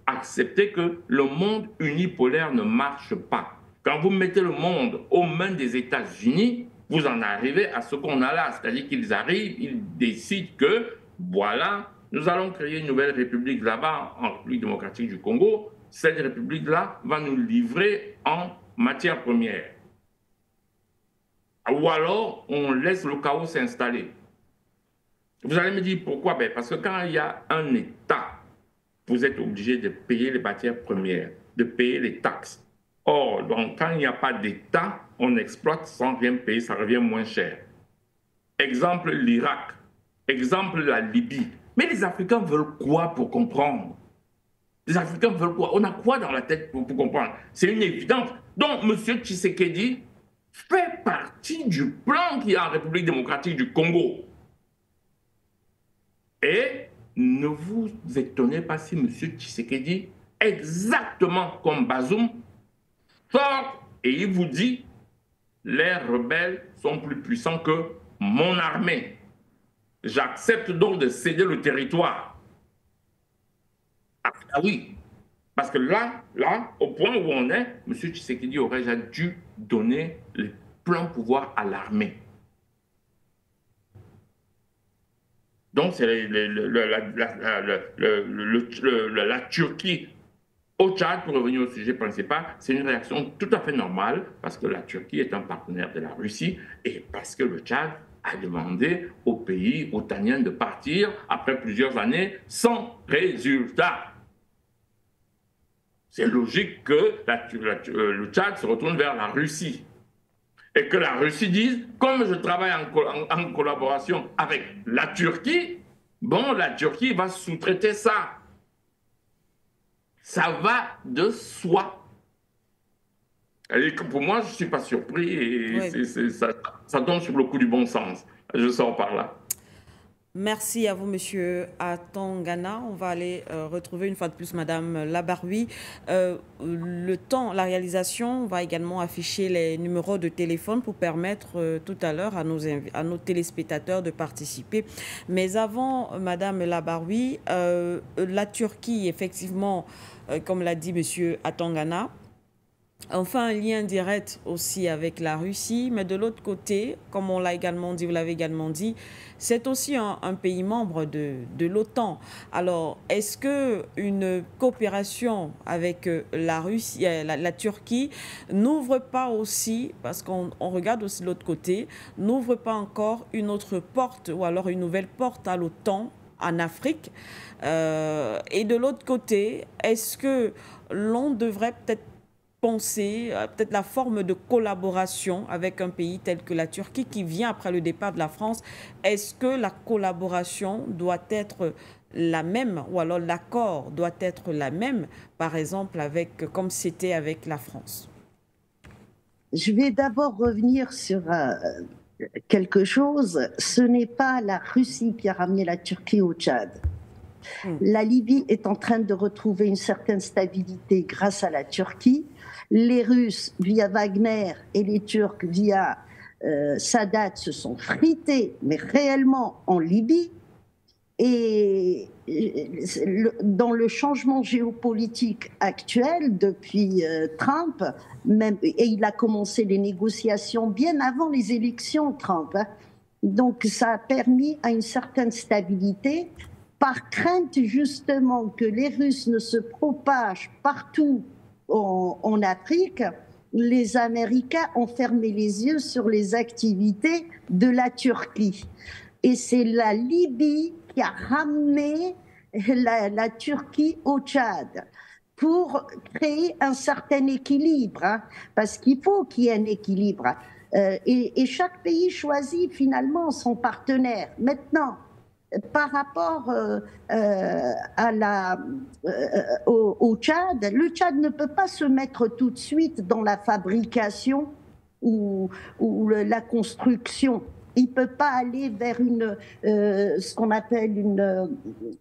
accepter que le monde unipolaire ne marche pas. Quand vous mettez le monde aux mains des États-Unis, vous en arrivez à ce qu'on a là. C'est-à-dire qu'ils arrivent, ils décident que, voilà, nous allons créer une nouvelle république là-bas, en République démocratique du Congo. Cette république-là va nous livrer en matière première. Ou alors, on laisse le chaos s'installer. Vous allez me dire pourquoi? Parce que quand il y a un État, vous êtes obligé de payer les matières premières, de payer les taxes. Or, donc, quand il n'y a pas d'État, on exploite sans rien payer, ça revient moins cher. Exemple, l'Irak. Exemple, la Libye. Mais les Africains veulent quoi pour comprendre? Les Africains veulent quoi? On a quoi dans la tête pour comprendre? C'est une évidence. Donc, M. Tshisekedi fait partie du plan qui est en République démocratique du Congo. Et ne vous étonnez pas si M. Tshisekedi, exactement comme Bazoum, sort et il vous dit les rebelles sont plus puissants que mon armée. J'accepte donc de céder le territoire. Ah oui, parce que là, au point où on est, M. Tshisekedi aurait déjà dû donner le plein pouvoir à l'armée. Donc, c'est la Turquie au Tchad, pour revenir au sujet principal, c'est une réaction tout à fait normale parce que la Turquie est un partenaire de la Russie et parce que le Tchad a demandé au pays otanien de partir après plusieurs années sans résultat. C'est logique que le Tchad se retourne vers la Russie et que la Russie dise, comme je travaille en collaboration avec la Turquie, bon, la Turquie va sous-traiter ça. Ça va de soi. Et pour moi, je ne suis pas surpris et oui. Ça tombe sur le coup du bon sens. Je sors par là. Merci à vous, Monsieur Atangana. On va aller retrouver une fois de plus Madame Labaroui. Le temps, la réalisation va également afficher les numéros de téléphone pour permettre tout à l'heure à nos téléspectateurs de participer. Mais avant, Madame Labaroui, la Turquie, effectivement, comme l'a dit Monsieur Atangana, enfin, un lien direct aussi avec la Russie, mais de l'autre côté, comme on l'a également dit, vous l'avez également dit, c'est aussi un pays membre de l'OTAN. Alors, est-ce qu'une coopération avec la Russie, la Turquie n'ouvre pas aussi, parce qu'on regarde aussi de l'autre côté, n'ouvre pas encore une autre porte ou alors une nouvelle porte à l'OTAN en Afrique. Et de l'autre côté, est-ce que l'on devrait peut-être penser peut-être la forme de collaboration avec un pays tel que la Turquie qui vient après le départ de la France? Est-ce que la collaboration doit être la même ou alors l'accord doit être la même, par exemple, comme c'était avec la France? Je vais d'abord revenir sur quelque chose. Ce n'est pas la Russie qui a ramené la Turquie au Tchad. La Libye est en train de retrouver une certaine stabilité grâce à la Turquie. Les Russes, via Wagner, et les Turcs, via Sadat, se sont frités, mais réellement en Libye. Et dans le changement géopolitique actuel depuis Trump, et il a commencé les négociations bien avant les élections Trump, hein. Donc ça a permis à une certaine stabilité, par crainte justement que les Russes ne se propagent partout en Afrique. Les Américains ont fermé les yeux sur les activités de la Turquie. Et c'est la Libye qui a ramené la Turquie au Tchad pour créer un certain équilibre, hein, parce qu'il faut qu'il y ait un équilibre. Et chaque pays choisit finalement son partenaire. Maintenant, par rapport au Tchad, le Tchad ne peut pas se mettre tout de suite dans la fabrication ou la construction. Il ne peut pas aller vers ce qu'on appelle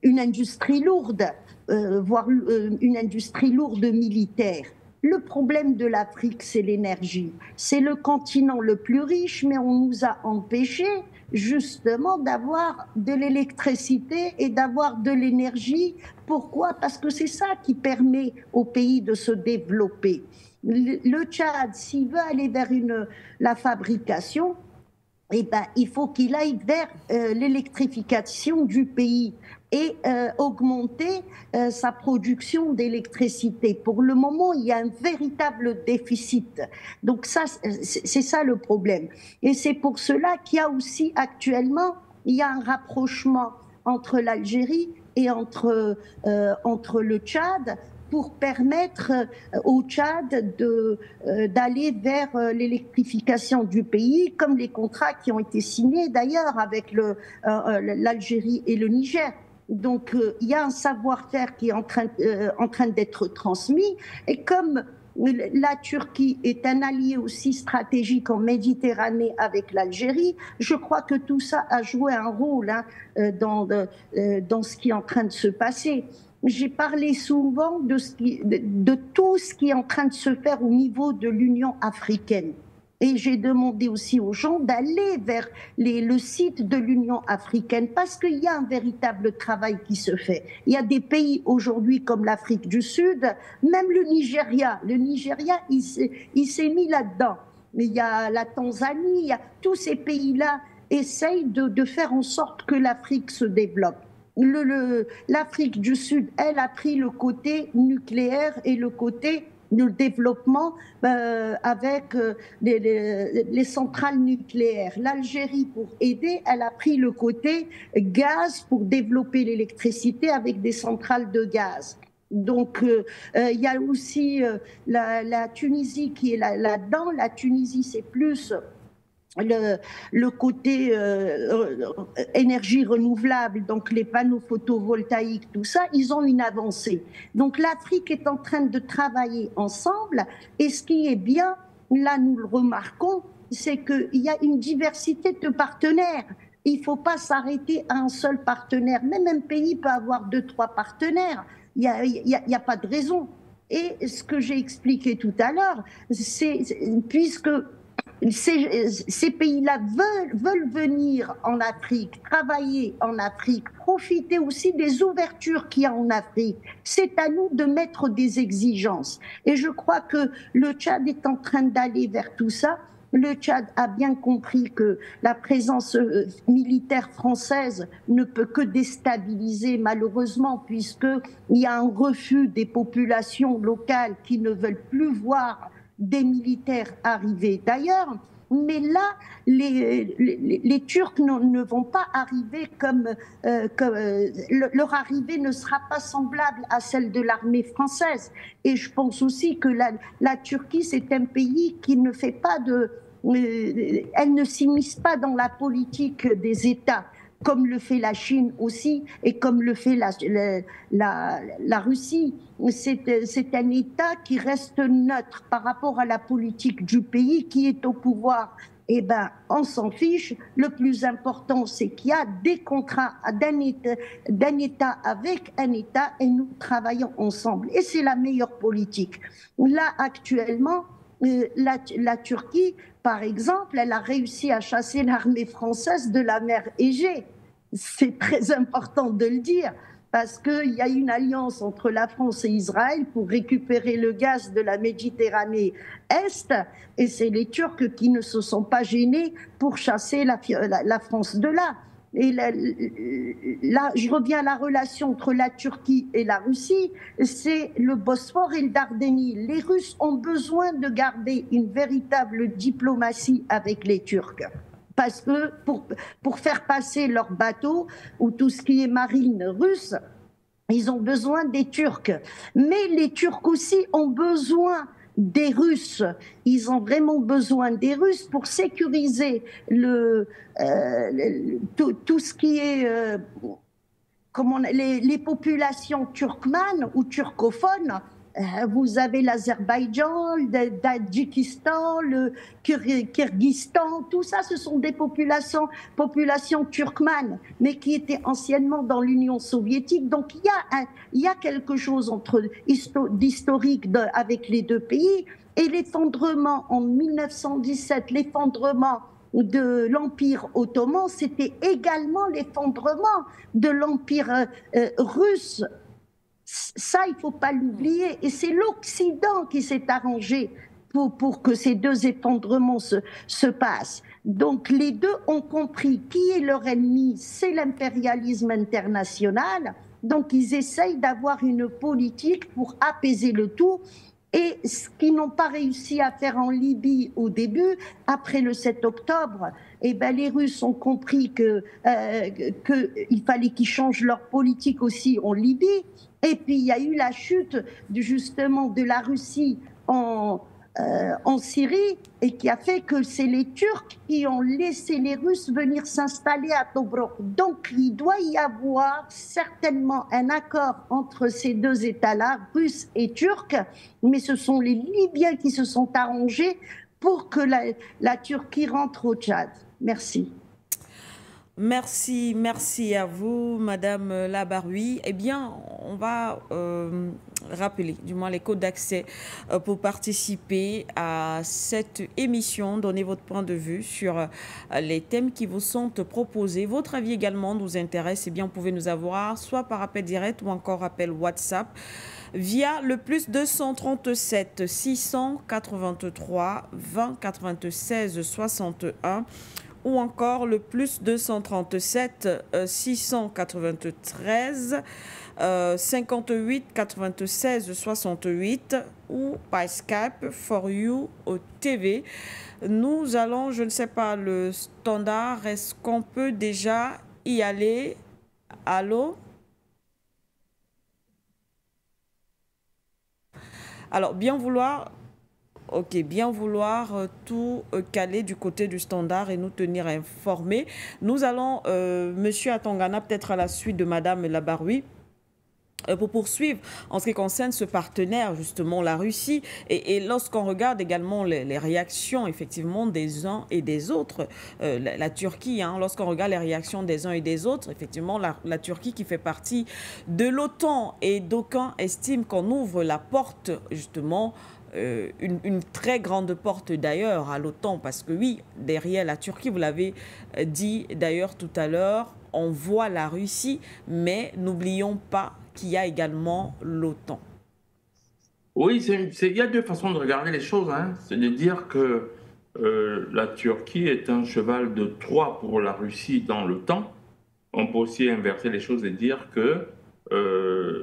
une industrie lourde, voire une industrie lourde militaire. Le problème de l'Afrique, c'est l'énergie. C'est le continent le plus riche, mais on nous a empêchés justement d'avoir de l'électricité et d'avoir de l'énergie. Pourquoi? Parce que c'est ça qui permet au pays de se développer. Le Tchad, s'il veut aller vers la fabrication, eh ben, il faut qu'il aille vers l'électrification du pays et augmenter sa production d'électricité. Pour le moment, il y a un véritable déficit. Donc ça, c'est ça le problème. Et c'est pour cela qu'il y a aussi actuellement, il y a un rapprochement entre l'Algérie et entre le Tchad, pour permettre au Tchad d'aller vers l'électrification du pays, comme les contrats qui ont été signés d'ailleurs avec l'Algérie et le Niger. Donc il y a un savoir-faire qui est en train d'être transmis, et comme la Turquie est un allié aussi stratégique en Méditerranée avec l'Algérie, je crois que tout ça a joué un rôle, hein, dans ce qui est en train de se passer. J'ai parlé souvent de tout ce qui est en train de se faire au niveau de l'Union africaine. Et j'ai demandé aussi aux gens d'aller vers le site de l'Union africaine, parce qu'il y a un véritable travail qui se fait. Il y a des pays aujourd'hui comme l'Afrique du Sud, même le Nigeria. Le Nigeria, il s'est mis là-dedans. Il y a la Tanzanie, il y a tous ces pays-là essayent de faire en sorte que l'Afrique se développe. L'Afrique du Sud, elle a pris le côté nucléaire et le côté de développement avec les centrales nucléaires. L'Algérie, pour aider, elle a pris le côté gaz pour développer l'électricité avec des centrales de gaz. Donc, il y a aussi la Tunisie qui est là-dedans. La Tunisie, c'est plus le côté énergie renouvelable, donc les panneaux photovoltaïques, tout ça, ils ont une avancée. Donc l'Afrique est en train de travailler ensemble, et ce qui est bien, là nous le remarquons, c'est qu'il y a une diversité de partenaires. Il ne faut pas s'arrêter à un seul partenaire. Même un pays peut avoir 2-3 partenaires. Il n'y a pas de raison. Et ce que j'ai expliqué tout à l'heure, c'est puisque ces pays-là veulent venir en Afrique, travailler en Afrique, profiter aussi des ouvertures qu'il y a en Afrique. C'est à nous de mettre des exigences. Et je crois que le Tchad est en train d'aller vers tout ça. Le Tchad a bien compris que la présence militaire française ne peut que déstabiliser, malheureusement, puisqu'il y a un refus des populations locales qui ne veulent plus voir des militaires arrivés. D'ailleurs, Mais là, les Turcs ne vont pas arriver leur arrivée ne sera pas semblable à celle de l'armée française. Et je pense aussi que la Turquie, c'est un pays qui ne fait pas elle ne s'immisce pas dans la politique des États, comme le fait la Chine aussi et comme le fait la Russie. C'est un État qui reste neutre par rapport à la politique du pays qui est au pouvoir. Eh bien, on s'en fiche. Le plus important, c'est qu'il y a des contrats d'un État avec un État et nous travaillons ensemble. Et c'est la meilleure politique. Là, actuellement, la Turquie, par exemple, elle a réussi à chasser l'armée française de la mer Égée. C'est très important de le dire, parce qu'il y a une alliance entre la France et Israël pour récupérer le gaz de la Méditerranée Est, et c'est les Turcs qui ne se sont pas gênés pour chasser la France de là. Et là, je reviens à la relation entre la Turquie et la Russie, c'est le Bosphore et le Dardanelle. Les Russes ont besoin de garder une véritable diplomatie avec les Turcs. Parce que pour faire passer leurs bateaux ou tout ce qui est marine russe, ils ont besoin des Turcs. Mais les Turcs aussi ont besoin des Russes. Ils ont vraiment besoin des Russes pour sécuriser tout ce qui est les populations turkmanes ou turcophones. Vous avez l'Azerbaïdjan, le Tadjikistan, le Kyrgyzstan, tout ça, ce sont des populations turkmanes, mais qui étaient anciennement dans l'Union soviétique. Donc il y a quelque chose d'historique avec les deux pays. Et l'effondrement en 1917, l'effondrement de l'Empire ottoman, c'était également l'effondrement de l'Empire russe. Ça, il ne faut pas l'oublier. Et c'est l'Occident qui s'est arrangé pour que ces deux effondrements se passent. Donc les deux ont compris qui est leur ennemi, c'est l'impérialisme international. Donc ils essayent d'avoir une politique pour apaiser le tout. Et ce qu'ils n'ont pas réussi à faire en Libye au début, après le 7 octobre, eh ben les Russes ont compris qu'il fallait qu'ils changent leur politique aussi en Libye. Et puis il y a eu la chute justement de la Russie en Syrie, et qui a fait que c'est les Turcs qui ont laissé les Russes venir s'installer à Tobruk. Donc il doit y avoir certainement un accord entre ces deux États-là, Russes et Turcs, mais ce sont les Libyens qui se sont arrangés pour que la Turquie rentre au Tchad. Merci. Merci à vous, Madame Labaroui. Eh bien, on va rappeler, du moins, les codes d'accès pour participer à cette émission. Donnez votre point de vue sur les thèmes qui vous sont proposés. Votre avis également nous intéresse. Eh bien, vous pouvez nous avoir soit par appel direct ou encore appel WhatsApp via le +237 683 20 96 61. Ou encore le +237 693 58 96 68 ou par Skype For You TV. Nous allons, je ne sais pas, le standard, est-ce qu'on peut déjà y aller? Allô? Alors, bien vouloir tout caler du côté du standard et nous tenir informés. Nous allons, Monsieur Atangana, peut-être à la suite de Madame Labaroui, pour poursuivre en ce qui concerne ce partenaire, justement, la Russie. Et lorsqu'on regarde également les réactions, effectivement, des uns et des autres, la Turquie, hein, lorsqu'on regarde les réactions des uns et des autres, effectivement, la Turquie qui fait partie de l'OTAN, et d'aucuns estiment qu'on ouvre la porte, justement, une très grande porte d'ailleurs à l'OTAN, parce que oui, derrière la Turquie, vous l'avez dit d'ailleurs tout à l'heure, on voit la Russie, mais n'oublions pas qu'il y a également l'OTAN. Oui, il y a deux façons de regarder les choses, hein. C'est de dire que la Turquie est un cheval de Troie pour la Russie dans l'OTAN. On peut aussi inverser les choses et dire que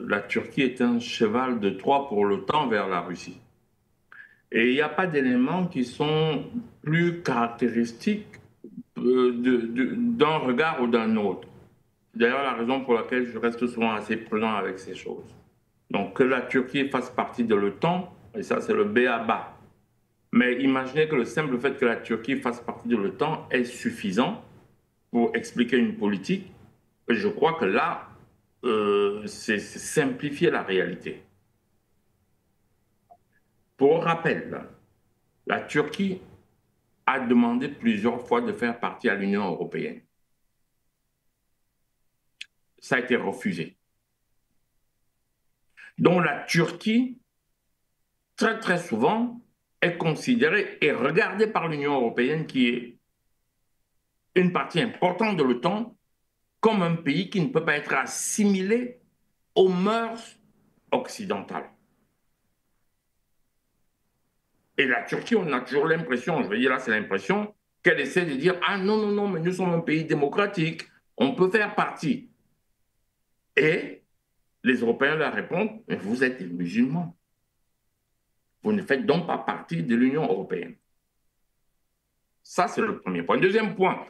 la Turquie est un cheval de Troie pour l'OTAN vers la Russie. Et il n'y a pas d'éléments qui sont plus caractéristiques d'un regard ou d'un autre. C'est d'ailleurs la raison pour laquelle je reste souvent assez prudent avec ces choses. Donc que la Turquie fasse partie de l'OTAN, et ça c'est le b.a.-ba. Mais imaginez que le simple fait que la Turquie fasse partie de l'OTAN est suffisant pour expliquer une politique. Je crois que là, c'est simplifier la réalité. Pour rappel, la Turquie a demandé plusieurs fois de faire partie à l'Union européenne. Ça a été refusé. Donc la Turquie, très très souvent, est considérée et regardée par l'Union européenne, qui est une partie importante de l'OTAN, comme un pays qui ne peut pas être assimilé aux mœurs occidentales. Et la Turquie, on a toujours l'impression, je veux dire là, c'est l'impression qu'elle essaie de dire « Ah non, non, non, mais nous sommes un pays démocratique, on peut faire partie. » Et les Européens leur répondent « Mais vous êtes des musulmans. Vous ne faites donc pas partie de l'Union européenne. » Ça, c'est le premier point. Deuxième point,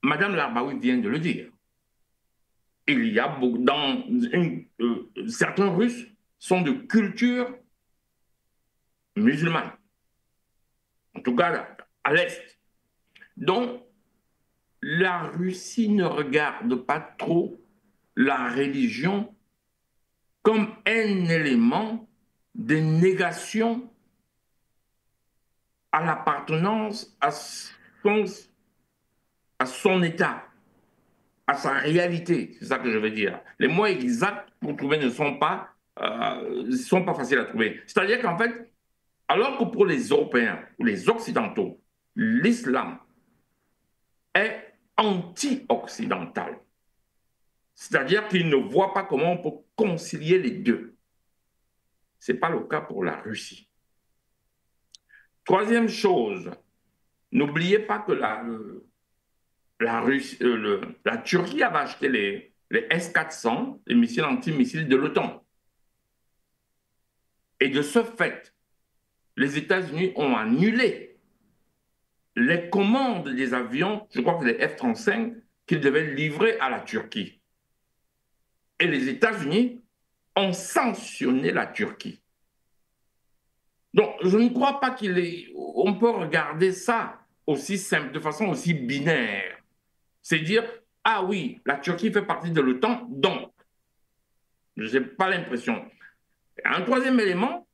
Madame Larbaoui vient de le dire. Il y a beaucoup, certains Russes sont de culture musulmane, en tout cas à l'Est. Donc, la Russie ne regarde pas trop la religion comme un élément de négation à l'appartenance à son État, à sa réalité. C'est ça que je veux dire. Les mots exacts pour trouver ne sont pas faciles à trouver. C'est-à-dire qu'en fait, alors que pour les Européens ou les Occidentaux, l'islam est anti-occidental, c'est-à-dire qu'ils ne voient pas comment on peut concilier les deux. Ce n'est pas le cas pour la Russie. Troisième chose, n'oubliez pas que la Turquie avait acheté les S-400, les missiles antimissiles de l'OTAN. Et de ce fait, les États-Unis ont annulé les commandes des avions, je crois que les F-35, qu'ils devaient livrer à la Turquie. Et les États-Unis ont sanctionné la Turquie. Donc, je ne crois pas on peut regarder ça aussi simple, de façon aussi binaire. C'est dire, ah oui, la Turquie fait partie de l'OTAN, donc, je n'ai pas l'impression. Un troisième élément,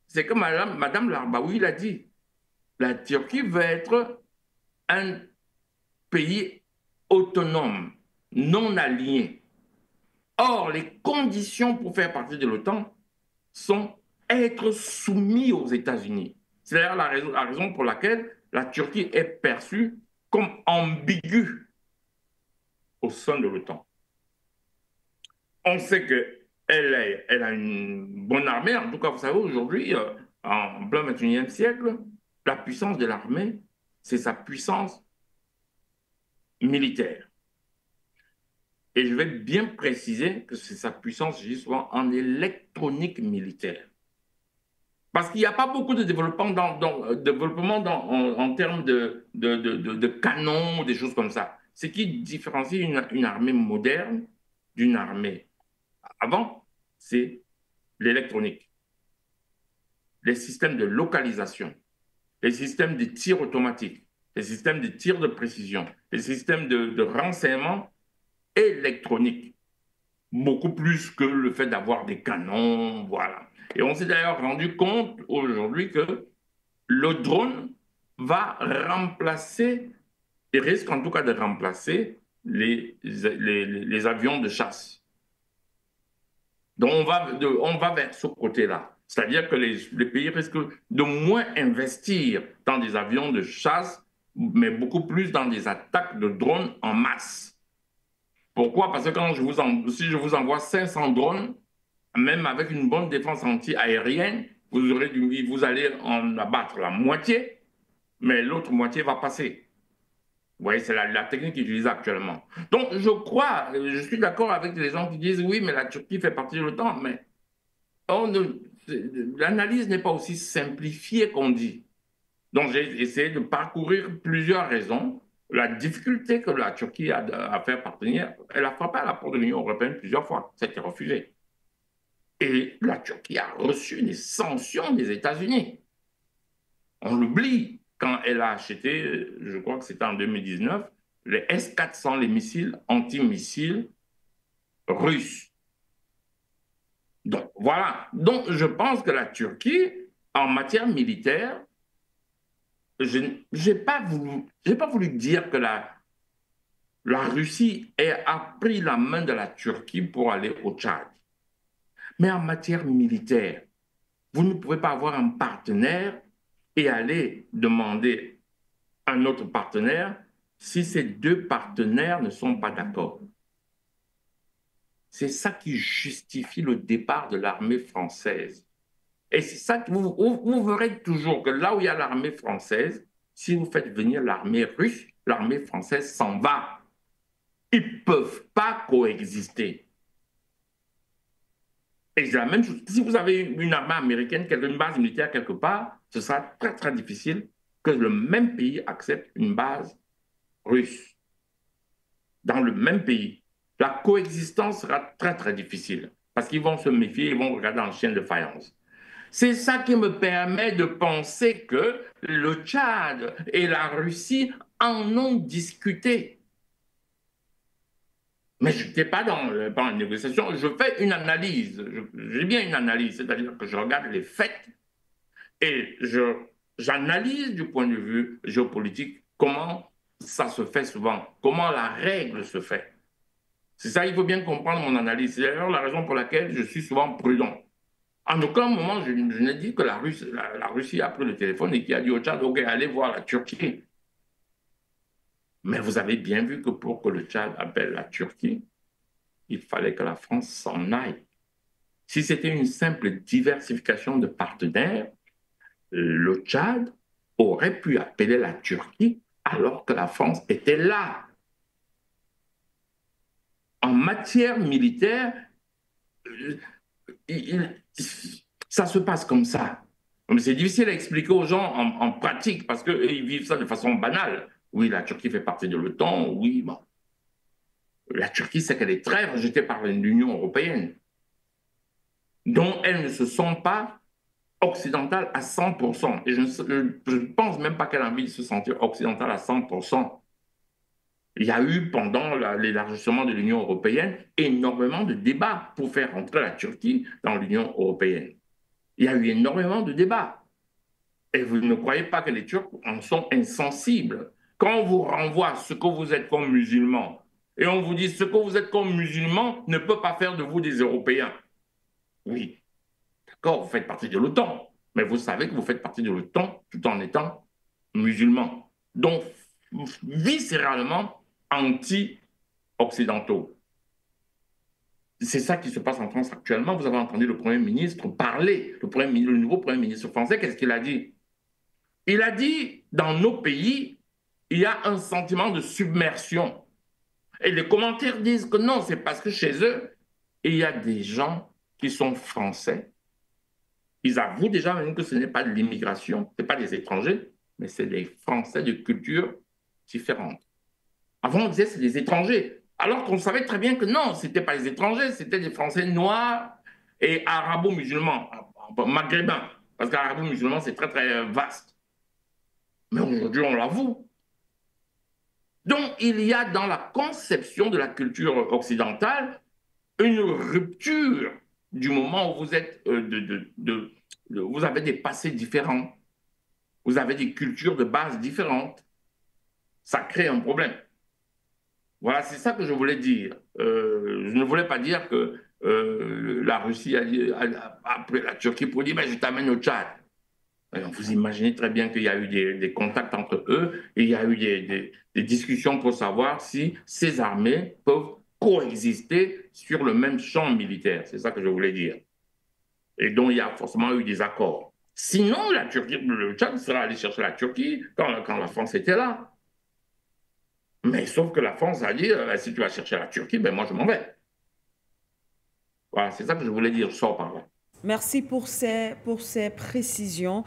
c'est que Madame Larbaoui l'a dit, la Turquie veut être un pays autonome, non aligné. Or, les conditions pour faire partie de l'OTAN sont être soumis aux États-Unis. C'est d'ailleurs la raison pour laquelle la Turquie est perçue comme ambiguë au sein de l'OTAN. On sait qu'elle a une bonne armée. En tout cas, vous savez, aujourd'hui, en plein 21e siècle, la puissance de l'armée, c'est sa puissance militaire. Et je vais bien préciser que c'est sa puissance, je dis souvent, en électronique militaire. Parce qu'il n'y a pas beaucoup de développement en termes de canons, des choses comme ça. Ce qui différencie une armée moderne d'une armée avant, c'est l'électronique, les systèmes de localisation, les systèmes de tir automatique, les systèmes de tir de précision, les systèmes de renseignement électronique, beaucoup plus que le fait d'avoir des canons, voilà. Et on s'est d'ailleurs rendu compte aujourd'hui que le drone va remplacer, et risque en tout cas de remplacer les avions de chasse. Donc on va vers ce côté-là. C'est-à-dire que les pays risquent de moins investir dans des avions de chasse, mais beaucoup plus dans des attaques de drones en masse. Pourquoi? Parce que si je vous envoie 500 drones, même avec une bonne défense anti-aérienne, vous allez en abattre la moitié, mais l'autre moitié va passer. Vous voyez, c'est la technique utilisée actuellement. Donc, je suis d'accord avec les gens qui disent oui, mais la Turquie fait partie de l'OTAN, mais l'analyse n'est pas aussi simplifiée qu'on dit. Donc, j'ai essayé de parcourir plusieurs raisons. La difficulté que la Turquie a à faire partenir, elle a frappé à la porte de l'Union européenne plusieurs fois. C'était refusé. Et la Turquie a reçu des sanctions des États-Unis. On l'oublie quand elle a acheté, je crois que c'était en 2019, les S-400, les missiles antimissiles russes. Donc, voilà. Donc, je pense que la Turquie, en matière militaire, je n'ai pas voulu dire que la Russie a pris la main de la Turquie pour aller au Tchad. Mais en matière militaire, vous ne pouvez pas avoir un partenaire et aller demander un autre partenaire si ces deux partenaires ne sont pas d'accord. C'est ça qui justifie le départ de l'armée française. Et c'est ça que vous verrez toujours que là où il y a l'armée française, si vous faites venir l'armée russe, l'armée française s'en va. Ils ne peuvent pas coexister. Et c'est la même chose. Si vous avez une armée américaine, une base militaire quelque part, ce sera très, très difficile que le même pays accepte une base russe dans le même pays. La coexistence sera très, très difficile parce qu'ils vont se méfier, ils vont regarder en chien de faïence. C'est ça qui me permet de penser que le Tchad et la Russie en ont discuté. Mais je n'étais pas dans la négociation, je fais une analyse, j'ai bien une analyse, c'est-à-dire que je regarde les faits et j'analyse du point de vue géopolitique comment ça se fait souvent, comment la règle se fait. C'est ça, il faut bien comprendre mon analyse. C'est d'ailleurs la raison pour laquelle je suis souvent prudent. En aucun moment, je n'ai dit que la Russie a pris le téléphone et qui a dit au Tchad, OK, allez voir la Turquie. Mais vous avez bien vu que pour que le Tchad appelle la Turquie, il fallait que la France s'en aille. Si c'était une simple diversification de partenaires, le Tchad aurait pu appeler la Turquie alors que la France était là. En matière militaire, ça se passe comme ça. C'est difficile à expliquer aux gens en pratique parce qu'ils vivent ça de façon banale. Oui, la Turquie fait partie de l'OTAN, oui, bon. La Turquie sait qu'elle est très rejetée par l'Union européenne, dont elle ne se sent pas occidentale à 100%. Et je ne pense même pas qu'elle a envie de se sentir occidentale à 100%. Il y a eu, pendant l'élargissement de l'Union européenne, énormément de débats pour faire rentrer la Turquie dans l'Union européenne. Il y a eu énormément de débats. Et vous ne croyez pas que les Turcs en sont insensibles. Quand on vous renvoie ce que vous êtes comme musulman, et on vous dit ce que vous êtes comme musulman ne peut pas faire de vous des Européens. Oui, d'accord, vous faites partie de l'OTAN, mais vous savez que vous faites partie de l'OTAN tout en étant musulman. Donc, viscéralement anti-occidentaux. C'est ça qui se passe en France actuellement. Vous avez entendu le Premier ministre parler, le nouveau Premier ministre français, qu'est-ce qu'il a dit? Il a dit, dans nos pays, il y a un sentiment de submersion. Et les commentaires disent que non, c'est parce que chez eux, il y a des gens qui sont français. Ils avouent déjà même que ce n'est pas de l'immigration, ce n'est pas des étrangers, mais c'est des Français de culture différente. Avant, on disait que c'est des étrangers, alors qu'on savait très bien que non, ce n'étaient pas des étrangers, c'était des Français noirs et arabo-musulmans, maghrébins, parce qu'arabo-musulman, c'est très, très vaste. Mais aujourd'hui, on l'avoue. Donc, il y a dans la conception de la culture occidentale une rupture du moment où vous êtes vous avez des passés différents, vous avez des cultures de base différentes. Ça crée un problème. Voilà, c'est ça que je voulais dire. Je ne voulais pas dire que la Russie a appelé la Turquie pour dire ben, je t'amène au Tchad. Alors, vous imaginez très bien qu'il y a eu des contacts entre eux et il y a eu des discussions pour savoir si ces armées peuvent coexister sur le même champ militaire. C'est ça que je voulais dire. Et donc, il y a forcément eu des accords. Sinon, la Turquie, le Tchad serait allé chercher la Turquie quand la France était là. Mais sauf que la France a dit, si tu vas chercher la Turquie, ben moi je m'en vais. Voilà, c'est ça que je voulais dire, je sors par là. Merci pour ces précisions.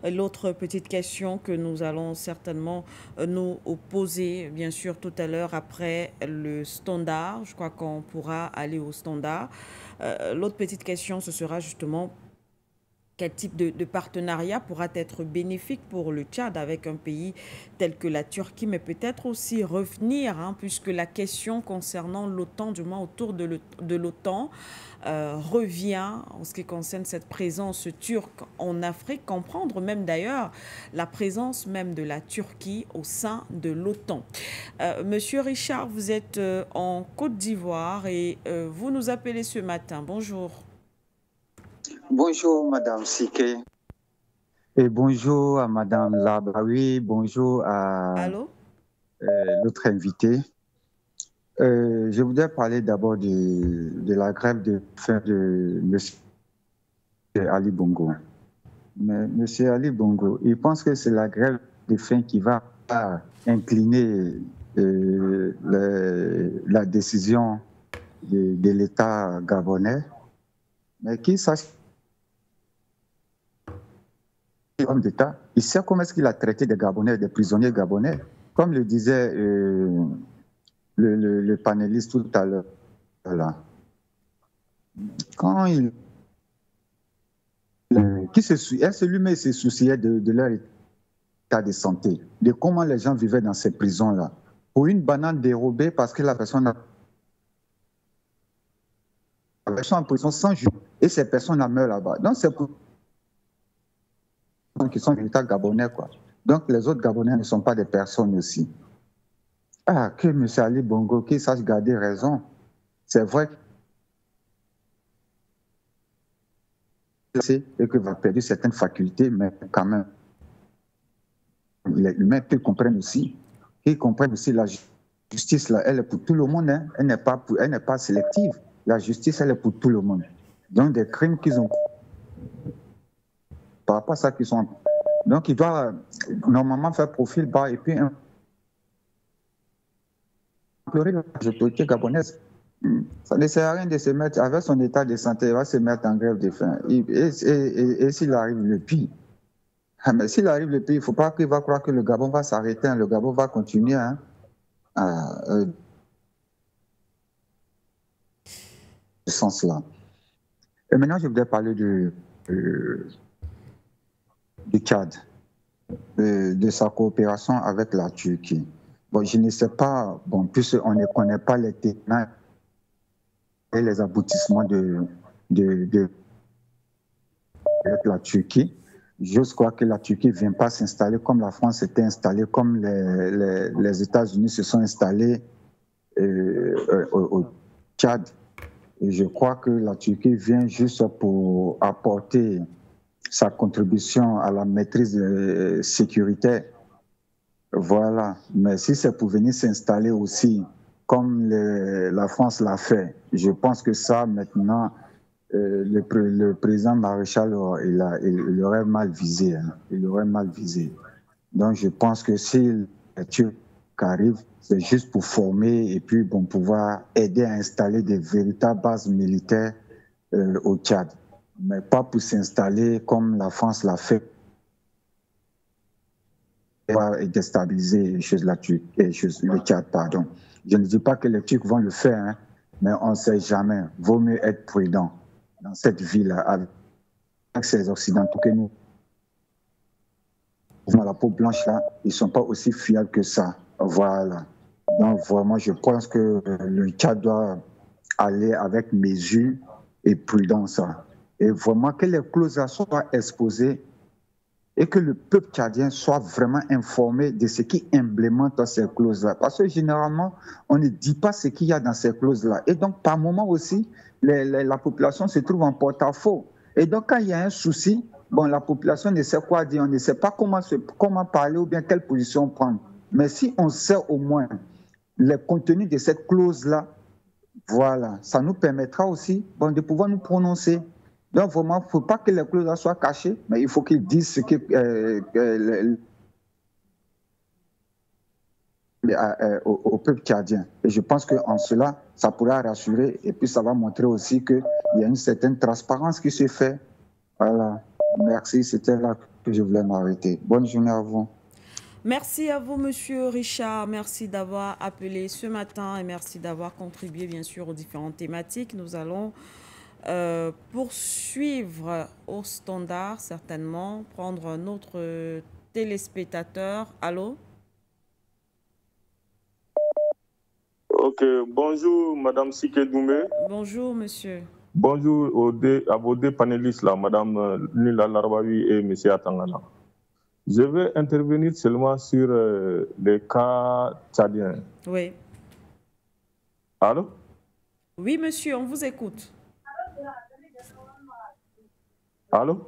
L'autre petite question que nous allons certainement nous poser, bien sûr, tout à l'heure après le standard. Je crois qu'on pourra aller au standard. L'autre petite question, ce sera justement quel type de partenariat pourra être bénéfique pour le Tchad avec un pays tel que la Turquie, mais peut-être aussi revenir, hein, puisque la question concernant l'OTAN, du moins autour de l'OTAN, revient en ce qui concerne cette présence turque en Afrique, comprendre même d'ailleurs la présence même de la Turquie au sein de l'OTAN. Monsieur Richard, vous êtes en Côte d'Ivoire et vous nous appelez ce matin. Bonjour. Bonjour, Madame Siké. Et bonjour à Madame Labraoui. Bonjour à l'autre invité. Je voudrais parler d'abord de la grève de faim de M. Ali Bongo. Mais M. Ali Bongo, il pense que c'est la grève de faim qui va incliner la décision de l'État gabonais. Mais qu'il sache homme d'État, il sait comment est-ce qu'il a traité des Gabonais, des prisonniers gabonais. Comme le disait le panéliste tout à l'heure. Voilà. Quand est-ce lui-même se souciait de leur état de santé, de comment les gens vivaient dans ces prisons-là. Pour une banane dérobée parce que la personne a en prison 100 jours et ces personnes meurent là-bas. Donc c'est pour qui sont l'État gabonais, quoi. Donc les autres Gabonais ne sont pas des personnes aussi. Ah, que M. Ali Bongo, qu'il sache garder raison. C'est vrai qu'il va perdre certaines facultés, mais quand même, les humains qu'ils comprennent aussi. Qu'ils comprennent aussi la justice, là, elle est pour tout le monde, hein. Elle n'est pas sélective. La justice, elle est pour tout le monde. Donc des crimes qu'ils ont par rapport à ça qu'ils sont. Donc, il doit normalement faire profil bas et puis implorer la autorité gabonaise. Ça ne sert à rien de se mettre, avec son état de santé, il va se mettre en grève de faim. Et s'il arrive le pire, mais s'il arrive le pire, il ne faut pas qu'il va croire que le Gabon va s'arrêter, hein. Le Gabon va continuer. Hein, ce sens-là. Et maintenant, je voudrais parler du Tchad, de sa coopération avec la Turquie. Bon, je ne sais pas, bon, puisqu'on ne connaît pas les tenants et les aboutissements avec la Turquie. Je crois que la Turquie ne vient pas s'installer comme la France s'était installée, comme les États-Unis se sont installés au Tchad. Et je crois que la Turquie vient juste pour apporter sa contribution à la maîtrise sécuritaire. Voilà. Mais si c'est pour venir s'installer aussi, comme la France l'a fait, je pense que ça, maintenant, le président Maréchal, il aurait mal visé. Hein. Il aurait mal visé. Donc, je pense que si les Turcs arrivent, c'est juste pour former et puis bon, pouvoir aider à installer des véritables bases militaires au Tchad. Mais pas pour s'installer comme la France l'a fait et déstabiliser le Tchad, pardon. Je ne dis pas que les Turcs vont le faire, hein, mais on ne sait jamais. Vaut mieux être prudent dans cette ville avec ces Occidentaux que nous. La peau blanche là, ils ne sont pas aussi fiables que ça. Voilà. Donc vraiment, je pense que le Tchad doit aller avec mesure et prudence. Et vraiment que les clauses soient exposées et que le peuple tchadien soit vraiment informé de ce qui implémente ces clauses-là. Parce que généralement, on ne dit pas ce qu'il y a dans ces clauses-là. Et donc, par moment aussi, la population se trouve en porte-à-faux. Et donc, quand il y a un souci, bon, la population ne sait quoi dire, on ne sait pas comment parler ou bien quelle position prendre. Mais si on sait au moins le contenu de cette clause-là, voilà, ça nous permettra aussi de pouvoir nous prononcer. Donc vraiment, il ne faut pas que les clauses soient cachées, mais il faut qu'ils disent ce que au peuple tchadien. Et je pense qu'en cela, ça pourra rassurer et puis ça va montrer aussi qu'il y a une certaine transparence qui se fait Voilà. Merci, c'était là que je voulais m'arrêter. Bonne journée à vous. Merci à vous, Monsieur Richard. Merci d'avoir appelé ce matin et merci d'avoir contribué, bien sûr, aux différentes thématiques. Nous allons poursuivre au standard, certainement, prendre un autre téléspectateur. Allô? Ok, bonjour Madame Sikedoumé. Bonjour monsieur. Bonjour à vos deux panélistes là, Madame Lila Larbawi et Monsieur Atangana. Je vais intervenir seulement sur les cas tchadiens. Oui. Allô? Oui monsieur, on vous écoute. Allô?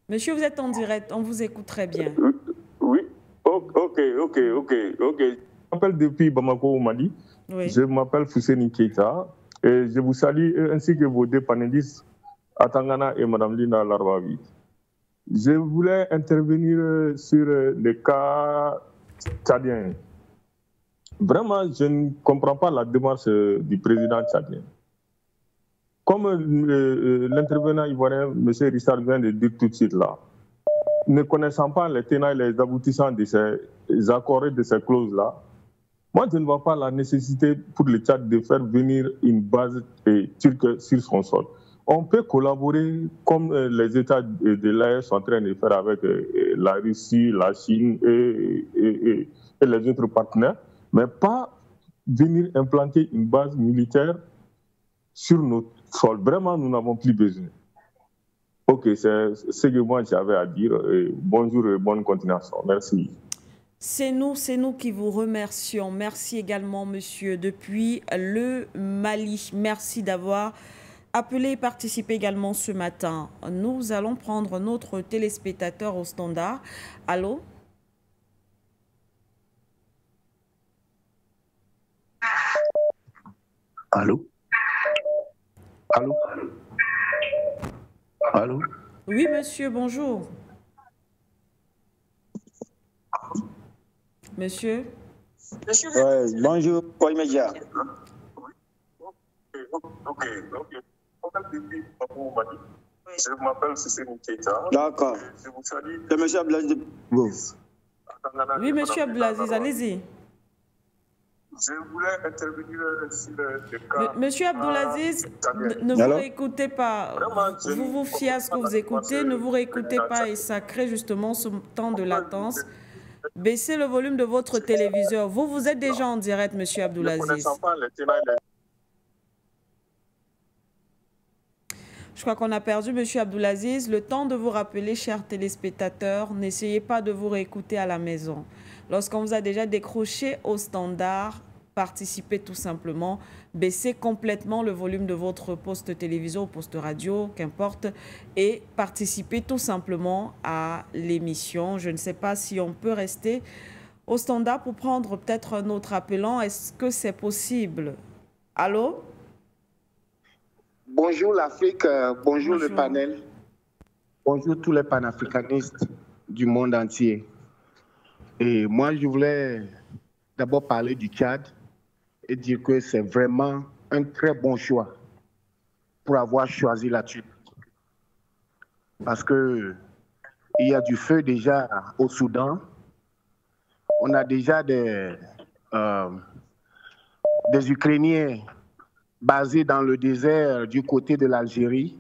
Monsieur, vous êtes en direct, on vous écoute très bien. Oui, ok. Je m'appelle depuis Bamako au Mali. Oui. Je m'appelle Fousseni Keita et je vous salue ainsi que vos deux panélistes, Atangana et Madame Lina Larbawi. Je voulais intervenir sur les cas tchadiens. Vraiment, je ne comprends pas la démarche du président tchadien. Comme l'intervenant ivoirien, M. Richard, vient de dire tout de suite là, ne connaissant pas les tenants et les aboutissants de ces accords et de ces clauses-là, moi, je ne vois pas la nécessité pour le Tchad de faire venir une base turque sur son sol. On peut collaborer comme les États de l'AE sont en train de faire avec la Russie, la Chine et les autres partenaires, mais pas venir implanter une base militaire sur notre sol. Vraiment, nous n'avons plus besoin. Ok, c'est ce que moi j'avais à dire. Bonjour et bonne continuation. Merci. C'est nous qui vous remercions. Merci également, monsieur, depuis le Mali. Merci d'avoir appelé et participé également ce matin. Nous allons prendre notre téléspectateur au standard. Allô? Allô? Allô? Allô? Oui, monsieur, bonjour. Monsieur? Bonjour, Paul Média. Ok. Je m'appelle Fousseni Keita. D'accord. Je vous salue. C'est monsieur Abdelaziz. Oui, monsieur Abdelaziz, allez-y. Je voulais intervenir sur le cas. Monsieur Abdelaziz, ne vous réécoutez pas. Vous vous fiez à ce que vous écoutez, ne vous réécoutez pas et ça crée justement ce temps de latence. Baissez le volume de votre téléviseur. Vous êtes déjà en direct, monsieur Abdelaziz. Je crois qu'on a perdu monsieur Abdelaziz. Le temps de vous rappeler, chers téléspectateurs, n'essayez pas de vous réécouter à la maison. Lorsqu'on vous a déjà décroché au standard, participez tout simplement, baissez complètement le volume de votre poste télévision ou poste radio, qu'importe, et participez tout simplement à l'émission. Je ne sais pas si on peut rester au standard pour prendre peut-être un autre appelant. Est-ce que c'est possible? Allô? Bonjour l'Afrique, bonjour le panel, bonjour tous les panafricanistes du monde entier. Et moi, je voulais d'abord parler du Tchad et dire que c'est vraiment un très bon choix pour avoir choisi la Turquie. Parce qu'il y a du feu déjà au Soudan. On a déjà des Ukrainiens basés dans le désert du côté de l'Algérie.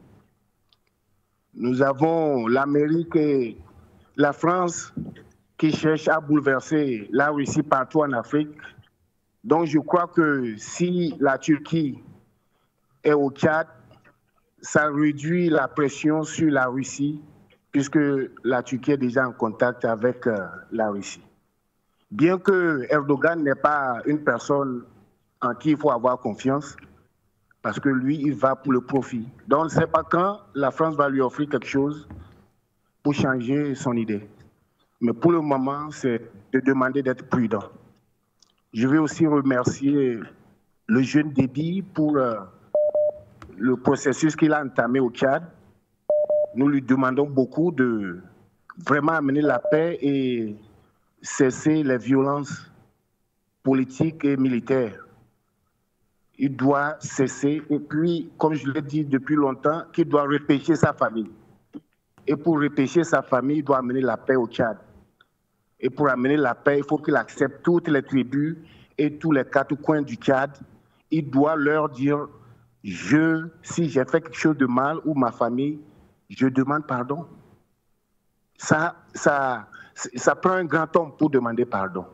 Nous avons l'Amérique et la France qui cherchent à bouleverser la Russie partout en Afrique. Donc je crois que si la Turquie est au Tchad, ça réduit la pression sur la Russie, puisque la Turquie est déjà en contact avec la Russie. Bien que Erdogan n'est pas une personne en qui il faut avoir confiance, parce que lui, il va pour le profit. Donc, on ne sait pas quand la France va lui offrir quelque chose pour changer son idée. Mais pour le moment, c'est de demander d'être prudent. Je veux aussi remercier le jeune Déby pour le processus qu'il a entamé au Tchad. Nous lui demandons beaucoup de vraiment amener la paix et cesser les violences politiques et militaires. il doit cesser. Et puis, comme je l'ai dit depuis longtemps, qu'il doit repêcher sa famille. Et pour repêcher sa famille, il doit amener la paix au Tchad. Et pour amener la paix, il faut qu'il accepte toutes les tribus et tous les quatre coins du Tchad. Il doit leur dire, si j'ai fait quelque chose de mal ou ma famille, je demande pardon. Ça prend un grand homme pour demander pardon.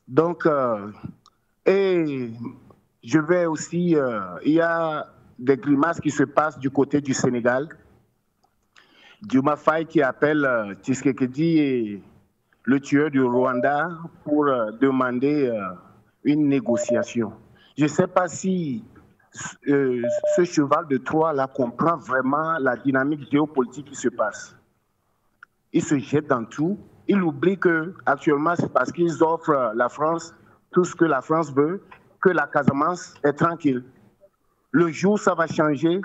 Donc, et je vais aussi, il y a des grimaces qui se passent du côté du Sénégal. Diomaye Faye qui appelle Tshisekedi et le tueur du Rwanda pour demander une négociation. Je ne sais pas si ce cheval de Troie là comprend vraiment la dynamique géopolitique qui se passe. Il se jette dans tout. Il oublie qu'actuellement, c'est parce qu'ils offrent la France tout ce que la France veut, que la Casamance est tranquille. Le jour où ça va changer,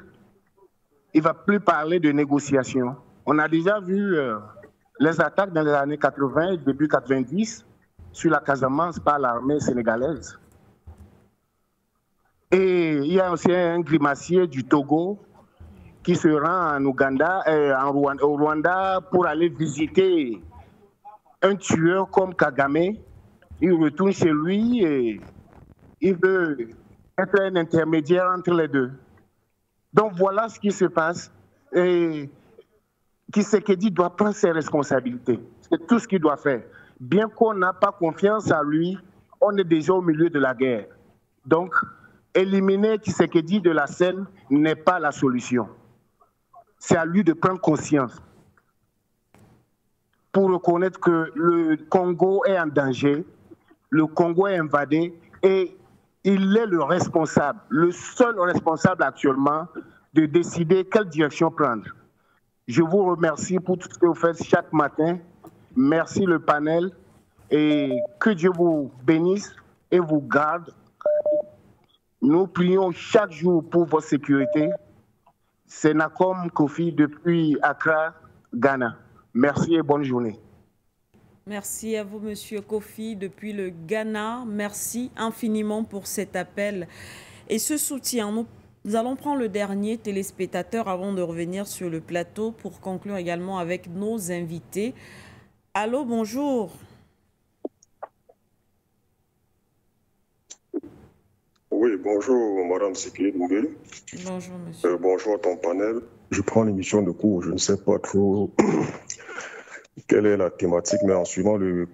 il ne va plus parler de négociation. On a déjà vu les attaques dans les années 80, début 90, sur la Casamance par l'armée sénégalaise. Et il y a aussi un grimacier du Togo qui se rend en Ouganda, au Rwanda pour aller visiter un tueur comme Kagame. Il retourne chez lui et il veut être un intermédiaire entre les deux. Donc voilà ce qui se passe. Et Tshisekedi doit prendre ses responsabilités. C'est tout ce qu'il doit faire. Bien qu'on n'a pas confiance en lui, on est déjà au milieu de la guerre. Donc, éliminer Tshisekedi de la scène n'est pas la solution. C'est à lui de prendre conscience pour reconnaître que le Congo est en danger, le Congo est invadé et il est le responsable, le seul responsable actuellement de décider quelle direction prendre. Je vous remercie pour tout ce que vous faites chaque matin. Merci le panel et que Dieu vous bénisse et vous garde. Nous prions chaque jour pour votre sécurité. C'est Nakom Kofi depuis Accra, Ghana. Merci et bonne journée. Merci à vous, Monsieur Kofi, depuis le Ghana. Merci infiniment pour cet appel et ce soutien. Nous allons prendre le dernier téléspectateur avant de revenir sur le plateau pour conclure également avec nos invités. Allô, bonjour. Oui, bonjour, Madame Sikli Doumbé. Bonjour, monsieur. Bonjour à ton panel. Je prends l'émission de cours. Je ne sais pas trop quelle est la thématique, mais en suivant le...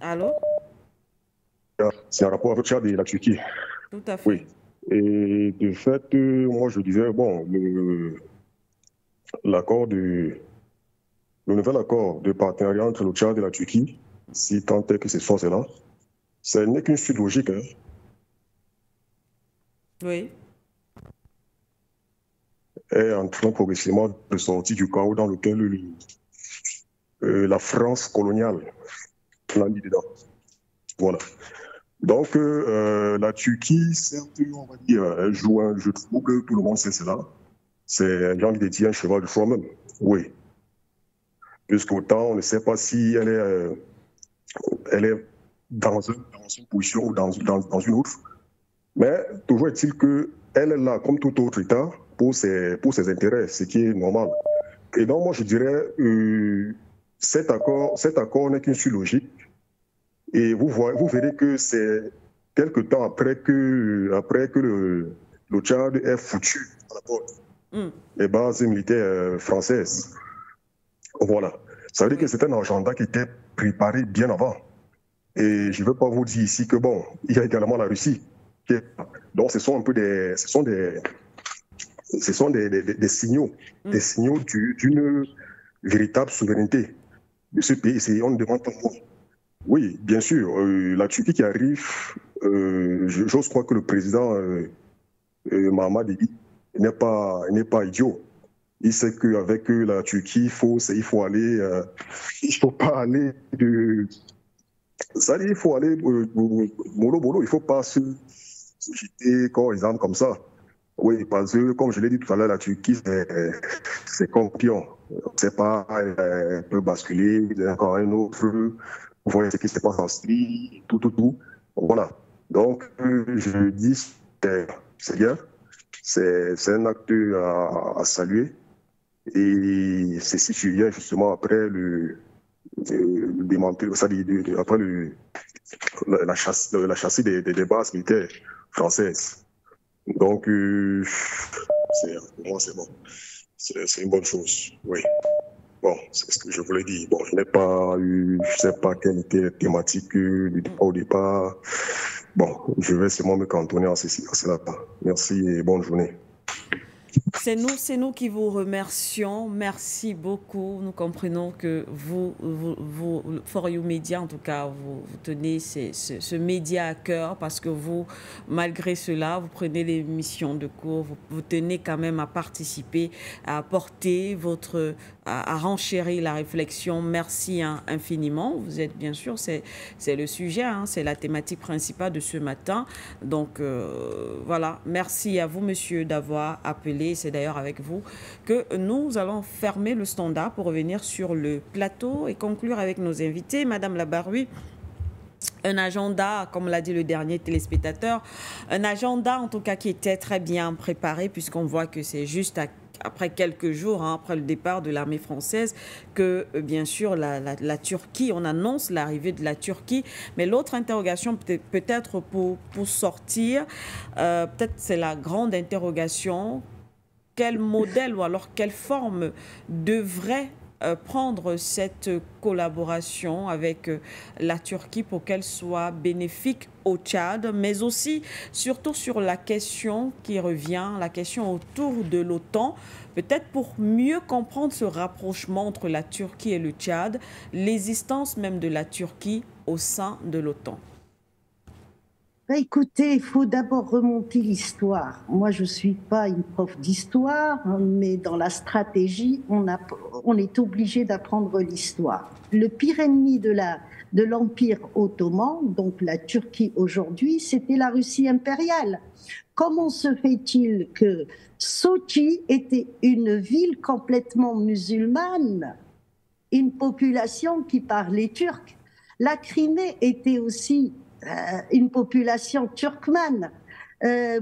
Allô? C'est un rapport avec Tchad et la Turquie. Tout à fait. Oui. Et de fait, moi je disais, bon, le nouvel accord de partenariat entre le Tchad et la Turquie, si tant est que ce soit cela, ce n'est qu'une suite logique. Hein. Oui. Est en train progressivement de sortir du chaos dans lequel la France coloniale l'a mis dedans. Voilà. Donc, la Turquie, certes, on va dire, elle joue un jeu de trouble, tout le monde sait cela. C'est, j'ai envie de dire, un cheval de Troie même. Oui. Puisqu'autant, on ne sait pas si elle est dans une position ou dans une autre. Mais toujours est-il qu'elle est là, comme tout autre État, pour ses intérêts, ce qui est normal. Et donc, moi, je dirais, cet accord n'est qu'une suite logique. Et vous verrez que c'est quelque temps après que le Tchad ait foutu à la porte les bases militaires françaises. Voilà. Ça veut dire que c'est un agenda qui était préparé bien avant. Et je ne veux pas vous dire ici que, bon, il y a également la Russie. Donc, ce sont un peu des signaux, des signaux d'une véritable souveraineté de ce pays. On ne demande pas de mots. Oui, bien sûr. La Turquie qui arrive, j'ose croire que le président Mahamat n'est pas idiot. Il sait qu'avec la Turquie, il faut aller, il faut pas aller il faut aller mollo, il faut pas se jeter corps et âme comme ça. Oui, parce que, comme je l'ai dit tout à l'heure, la Turquie, c'est comme pion. On ne sait pas, elle peut basculer encore un autre. vous voyez ce qui se passe en Syrie, tout. Voilà. Donc, je dis, c'est bien, c'est un acte à saluer. Et ceci survient justement après le démanteler, après la chasse des bases militaires françaises. Donc, pour moi, c'est bon. C'est une bonne chose, oui. Bon, c'est ce que je voulais dire. Bon, je ne sais pas quelle était la thématique du départ au départ. Bon, je vais seulement me cantonner à cela. Merci et bonne journée. C'est nous qui vous remercions. Merci beaucoup. Nous comprenons que vous For You Media, en tout cas, vous tenez ce média à cœur parce que vous, malgré cela, vous prenez les missions de cours, vous tenez quand même à participer, à apporter à renchérir la réflexion. Merci infiniment. Vous êtes bien sûr, c'est le sujet, hein, c'est la thématique principale de ce matin. Donc voilà, merci à vous, monsieur, d'avoir appelé. C'est d'ailleurs avec vous que nous allons fermer le standard pour revenir sur le plateau et conclure avec nos invités. Madame Labaroui, un agenda, comme l'a dit le dernier téléspectateur, un agenda en tout cas qui était très bien préparé puisqu'on voit que c'est juste après quelques jours, hein, après le départ de l'armée française, que bien sûr la Turquie, on annonce l'arrivée de la Turquie. Mais l'autre interrogation peut-être pour sortir, peut-être c'est la grande interrogation, quel modèle ou alors quelle forme devrait prendre cette collaboration avec la Turquie pour qu'elle soit bénéfique au Tchad, mais aussi, surtout sur la question qui revient, la question autour de l'OTAN, peut-être pour mieux comprendre ce rapprochement entre la Turquie et le Tchad, l'existence même de la Turquie au sein de l'OTAN. Écoutez, il faut d'abord remonter l'histoire. Moi, je ne suis pas une prof d'histoire, mais dans la stratégie, on est obligé d'apprendre l'histoire. Le pire ennemi de l'Empire ottoman, donc la Turquie aujourd'hui, c'était la Russie impériale. Comment se fait-il que Sochi était une ville complètement musulmane, une population qui parlait turc? La Crimée était aussi une population turkmène.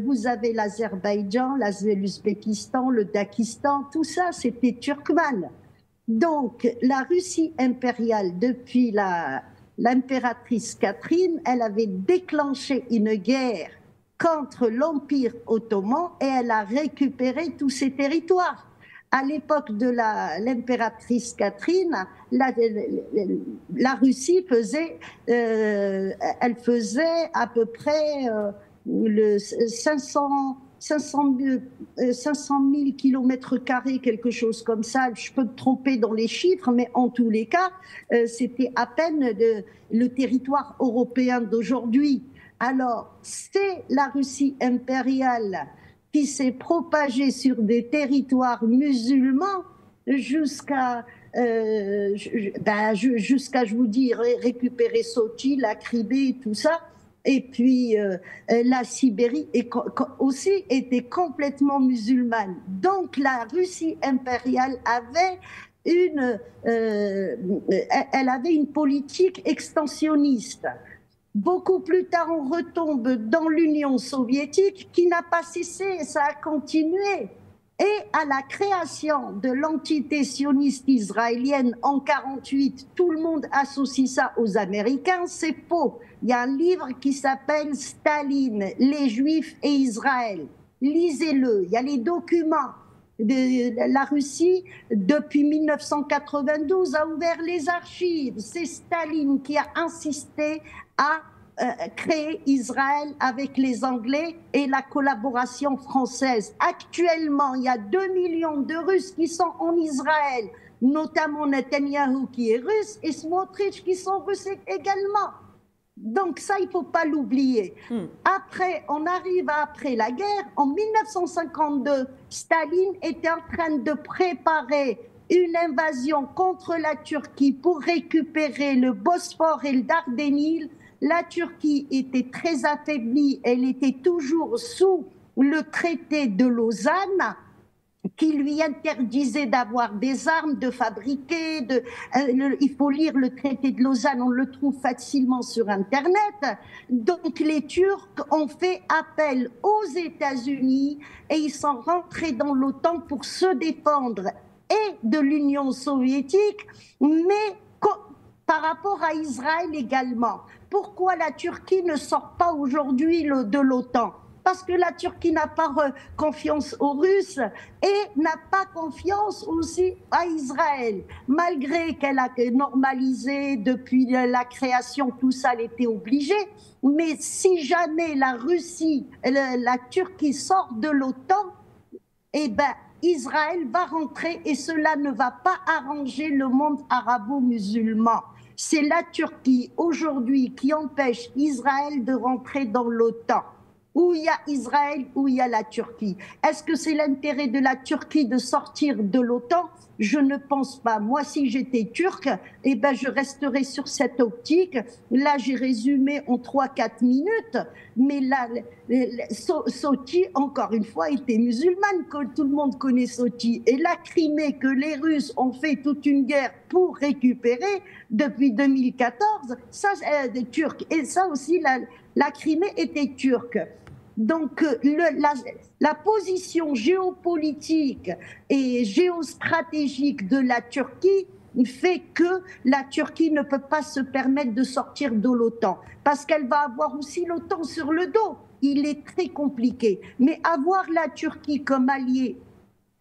Vous avez l'Azerbaïdjan, l'Ouzbékistan, le Dakistan, tout ça c'était turkmène. Donc la Russie impériale, depuis l'impératrice Catherine, elle avait déclenché une guerre contre l'Empire ottoman et elle a récupéré tous ces territoires. À l'époque de l'impératrice Catherine, la Russie faisait à peu près 500 000 kilomètres carrés, quelque chose comme ça. Je peux me tromper dans les chiffres, mais en tous les cas, c'était à peine le territoire européen d'aujourd'hui. Alors, c'est la Russie impériale qui s'est propagée sur des territoires musulmans jusqu'à, je vous dis, récupérer Sochi, la Crimée, tout ça. Et puis, la Sibérie aussi était complètement musulmane. Donc, la Russie impériale avait elle avait une politique extensionniste. Beaucoup plus tard, on retombe dans l'Union soviétique qui n'a pas cessé, ça a continué. Et à la création de l'entité sioniste israélienne en 1948, tout le monde associe ça aux Américains, c'est faux. Il y a un livre qui s'appelle Staline, les Juifs et Israël. Lisez-le, il y a les documents. La Russie, depuis 1992, a ouvert les archives. C'est Staline qui a insisté à créer Israël avec les Anglais et la collaboration française. Actuellement, il y a 2 millions de Russes qui sont en Israël, notamment Netanyahou qui est russe et Smotrich qui sont russes également. Donc ça, il ne faut pas l'oublier. Après, on arrive après la guerre. En 1952, Staline était en train de préparer une invasion contre la Turquie pour récupérer le Bosphore et le Dardanelle. La Turquie était très affaiblie. Elle était toujours sous le traité de Lausanne qui lui interdisait d'avoir des armes, de fabriquer. Il faut lire le traité de Lausanne, on le trouve facilement sur Internet. Donc les Turcs ont fait appel aux États-Unis et ils sont rentrés dans l'OTAN pour se défendre et de l'Union soviétique, mais par rapport à Israël également. Pourquoi la Turquie ne sort pas aujourd'hui de l'OTAN ? Parce que la Turquie n'a pas confiance aux Russes et n'a pas confiance aussi à Israël. Malgré qu'elle a normalisé depuis la création, tout ça, elle était obligée. Mais si jamais la Turquie sort de l'OTAN, eh ben, Israël va rentrer et cela ne va pas arranger le monde arabo-musulman. C'est la Turquie aujourd'hui qui empêche Israël de rentrer dans l'OTAN. Où il y a Israël, où il y a la Turquie. Est-ce que c'est l'intérêt de la Turquie de sortir de l'OTAN ? Je ne pense pas. Moi, si j'étais turque, eh ben, je resterais sur cette optique. Là, j'ai résumé en 3-4 minutes, mais là, Sochi, encore une fois, était musulmane. Tout le monde connaît Sochi. Et la Crimée, que les Russes ont fait toute une guerre pour récupérer depuis 2014, ça, c'est turc. Et ça aussi, la Crimée était turque. Donc, la position géopolitique et géostratégique de la Turquie fait que la Turquie ne peut pas se permettre de sortir de l'OTAN, parce qu'elle va avoir aussi l'OTAN sur le dos. Il est très compliqué. Mais avoir la Turquie comme alliée,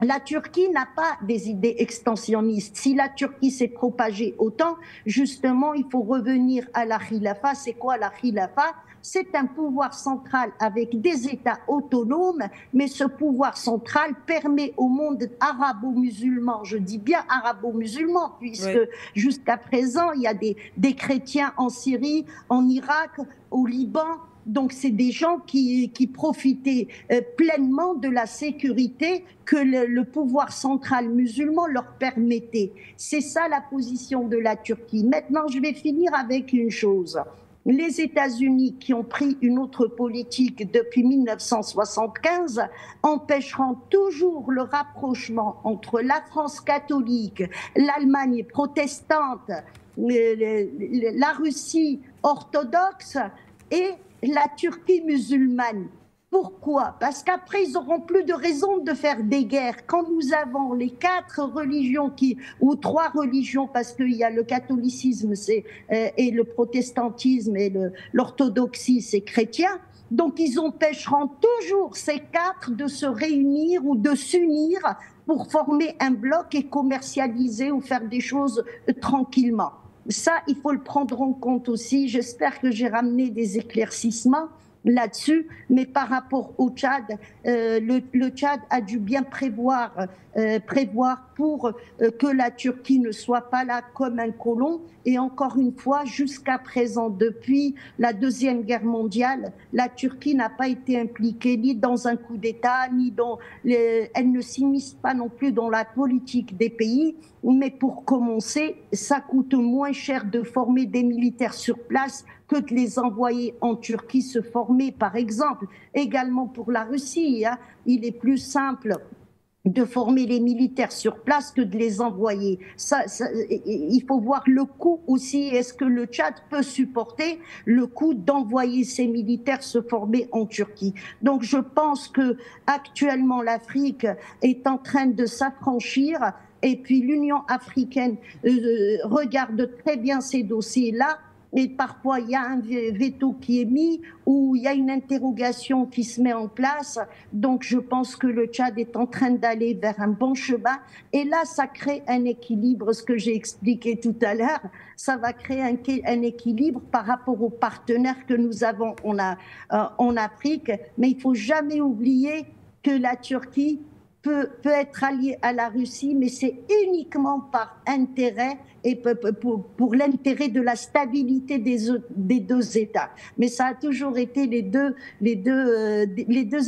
la Turquie n'a pas des idées extensionnistes. Si la Turquie s'est propagée autant, justement, il faut revenir à la Khilafa. C'est quoi la Khilafa ? C'est un pouvoir central avec des États autonomes, mais ce pouvoir central permet au monde arabo-musulman, je dis bien arabo-musulman, puisque jusqu'à présent, il y a des chrétiens en Syrie, en Irak, au Liban. Donc, c'est des gens qui profitaient pleinement de la sécurité que le pouvoir central musulman leur permettait. C'est ça la position de la Turquie. Maintenant, je vais finir avec une chose. Les États-Unis, qui ont pris une autre politique depuis 1975, empêcheront toujours le rapprochement entre la France catholique, l'Allemagne protestante, la Russie orthodoxe et la Turquie musulmane. Pourquoi ? Parce qu'après, ils n'auront plus de raison de faire des guerres. Quand nous avons les 4 religions, ou 3 religions, parce qu'il y a le catholicisme et le protestantisme et l'orthodoxie, c'est chrétien, donc ils empêcheront toujours ces 4 de se réunir ou de s'unir pour former un bloc et commercialiser ou faire des choses tranquillement. Ça, il faut le prendre en compte aussi. J'espère que j'ai ramené des éclaircissements là-dessus, mais par rapport au Tchad, le Tchad a dû bien prévoir pour que la Turquie ne soit pas là comme un colon. Et encore une fois, jusqu'à présent, depuis la Deuxième Guerre mondiale, la Turquie n'a pas été impliquée ni dans un coup d'État, elle ne s'immisce pas non plus dans la politique des pays. Mais pour commencer, ça coûte moins cher de former des militaires sur place que de les envoyer en Turquie se former, par exemple. Également pour la Russie, il est plus simple de former les militaires sur place que de les envoyer. Il faut voir le coût aussi. Est-ce que le Tchad peut supporter le coût d'envoyer ces militaires se former en Turquie? Donc je pense que actuellement l'Afrique est en train de s'affranchir. Et puis l'Union africaine regarde très bien ces dossiers-là. Et parfois, il y a un veto qui est mis ou il y a une interrogation qui se met en place. Donc, je pense que le Tchad est en train d'aller vers un bon chemin. Et là, ça crée un équilibre, ce que j'ai expliqué tout à l'heure. Ça va créer un équilibre par rapport aux partenaires que nous avons en Afrique. Mais il ne faut jamais oublier que la Turquie peut être alliée à la Russie, mais c'est uniquement par intérêt et pour l'intérêt de la stabilité des 2 États. Mais ça a toujours été les deux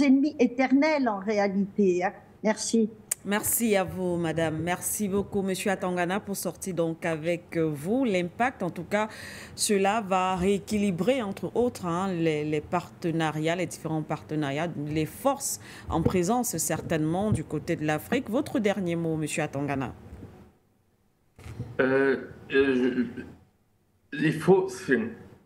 ennemis éternels en réalité. Merci. Merci à vous, madame. Merci beaucoup, monsieur Atangana, pour sortir donc avec vous. L'impact, en tout cas, cela va rééquilibrer, entre autres, hein, les partenariats, les différents partenariats, les forces en présence, certainement, du côté de l'Afrique. Votre dernier mot, monsieur Atangana.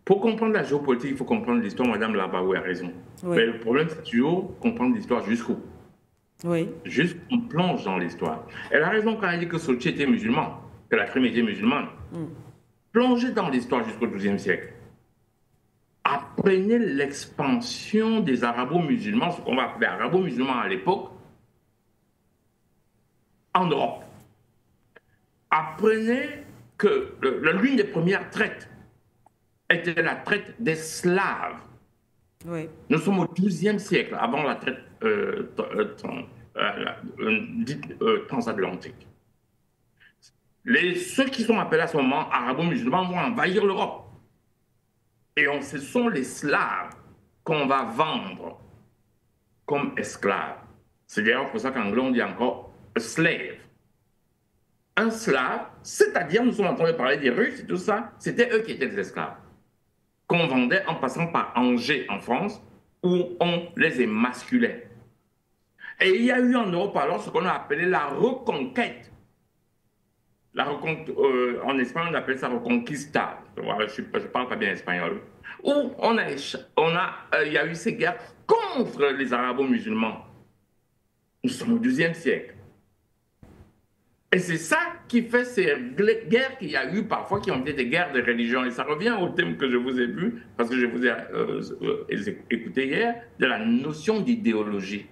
Pour comprendre la géopolitique, il faut comprendre l'histoire. Madame Labaoui a raison. Oui. Mais le problème, c'est toujours comprendre l'histoire jusqu'où. Oui. Juste, on plonge dans l'histoire. Elle a raison quand elle dit que Sochi était musulman, que la Crimée était musulmane. Plongez dans l'histoire jusqu'au XIIe siècle. Apprenez l'expansion des arabo-musulmans, ce qu'on va appeler arabo-musulmans à l'époque, en Europe. Apprenez que l'une des premières traites était la traite des Slaves. Oui. Nous sommes au XIIe siècle, avant la traite transatlantique. Ceux qui sont appelés à ce moment arabo-musulmans vont envahir l'Europe. Et ce sont les Slaves qu'on va vendre comme esclaves. C'est d'ailleurs pour ça qu'en anglais on dit encore a slave. Un slave, c'est-à-dire, nous sommes en train de parler des Russes et tout ça, c'était eux qui étaient des esclaves, qu'on vendait en passant par Angers en France, où on les émasculait. Et il y a eu en Europe alors ce qu'on a appelé la reconquête. En espagnol, on appelle ça reconquista. Je ne parle pas bien espagnol. Où il y a eu ces guerres contre les arabo-musulmans. Nous sommes au XIIe siècle. Et c'est ça qui fait ces guerres qu'il y a eu parfois, qui ont été des guerres de religion. Et ça revient au thème que je vous ai vu, parce que je vous ai écouté hier, de la notion d'idéologie.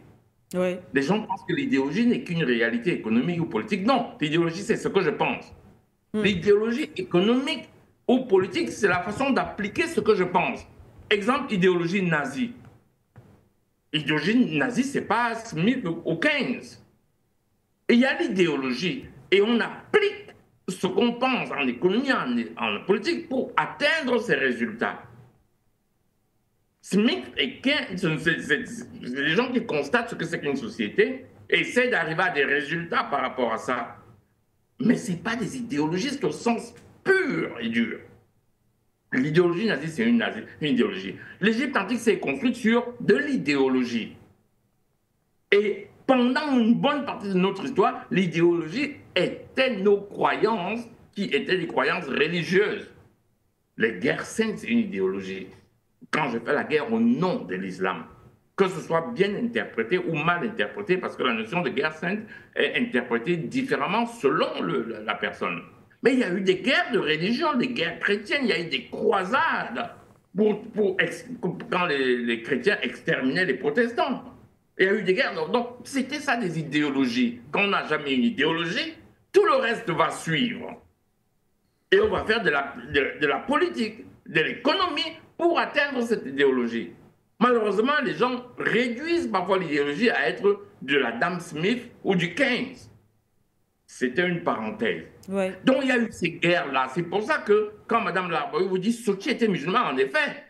Oui. Les gens pensent que l'idéologie n'est qu'une réalité économique ou politique. Non, l'idéologie, c'est ce que je pense. L'idéologie économique ou politique, c'est la façon d'appliquer ce que je pense. Exemple, idéologie nazie. Idéologie nazie, ce n'est pas Smith ou Keynes. Et il y a l'idéologie. Et on applique ce qu'on pense en économie, en politique, pour atteindre ces résultats. Smith et Keynes, c'est les gens qui constatent ce que c'est qu'une société et essaient d'arriver à des résultats par rapport à ça. Mais ce n'est pas des idéologistes au sens pur et dur. L'idéologie nazie, c'est une idéologie. L'Égypte antique s'est construite sur de l'idéologie. Et pendant une bonne partie de notre histoire, l'idéologie était nos croyances qui étaient des croyances religieuses. Les guerres saintes, c'est une idéologie. Quand je fais la guerre au nom de l'islam, que ce soit bien interprété ou mal interprété, parce que la notion de guerre sainte est interprétée différemment selon la personne. Mais il y a eu des guerres de religion, des guerres chrétiennes, il y a eu des croisades quand les chrétiens exterminaient les protestants. Il y a eu des guerres. Donc, c'était ça des idéologies. Quand on n'a jamais une idéologie, tout le reste va suivre. Et on va faire de la politique, de l'économie pour atteindre cette idéologie. Malheureusement, les gens réduisent parfois l'idéologie à être de la Dame Smith ou du Keynes. C'était une parenthèse. Ouais. Donc, il y a eu ces guerres-là. C'est pour ça que, quand Mme Labaoui vous dit Sochi était musulman, en effet.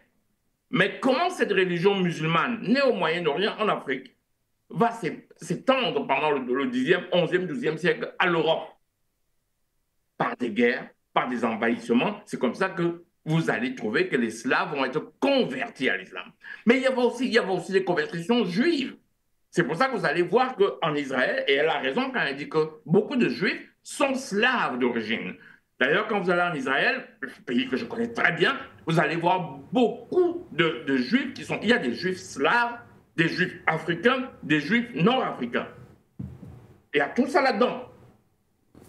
Mais comment cette religion musulmane, née au Moyen-Orient, en Afrique, va s'étendre pendant le 10e, 11e, 12e siècle à l'Europe? Par des guerres, par des envahissements. C'est comme ça que vous allez trouver que les Slaves vont être convertis à l'islam. Mais il y avait aussi des conversions juives. C'est pour ça que vous allez voir qu'en Israël, et elle a raison quand elle dit que beaucoup de Juifs sont slaves d'origine. D'ailleurs, quand vous allez en Israël, pays que je connais très bien, vous allez voir beaucoup de Juifs qui sont... Il y a des Juifs slaves, des Juifs africains, des Juifs nord-africains. Il y a tout ça là-dedans.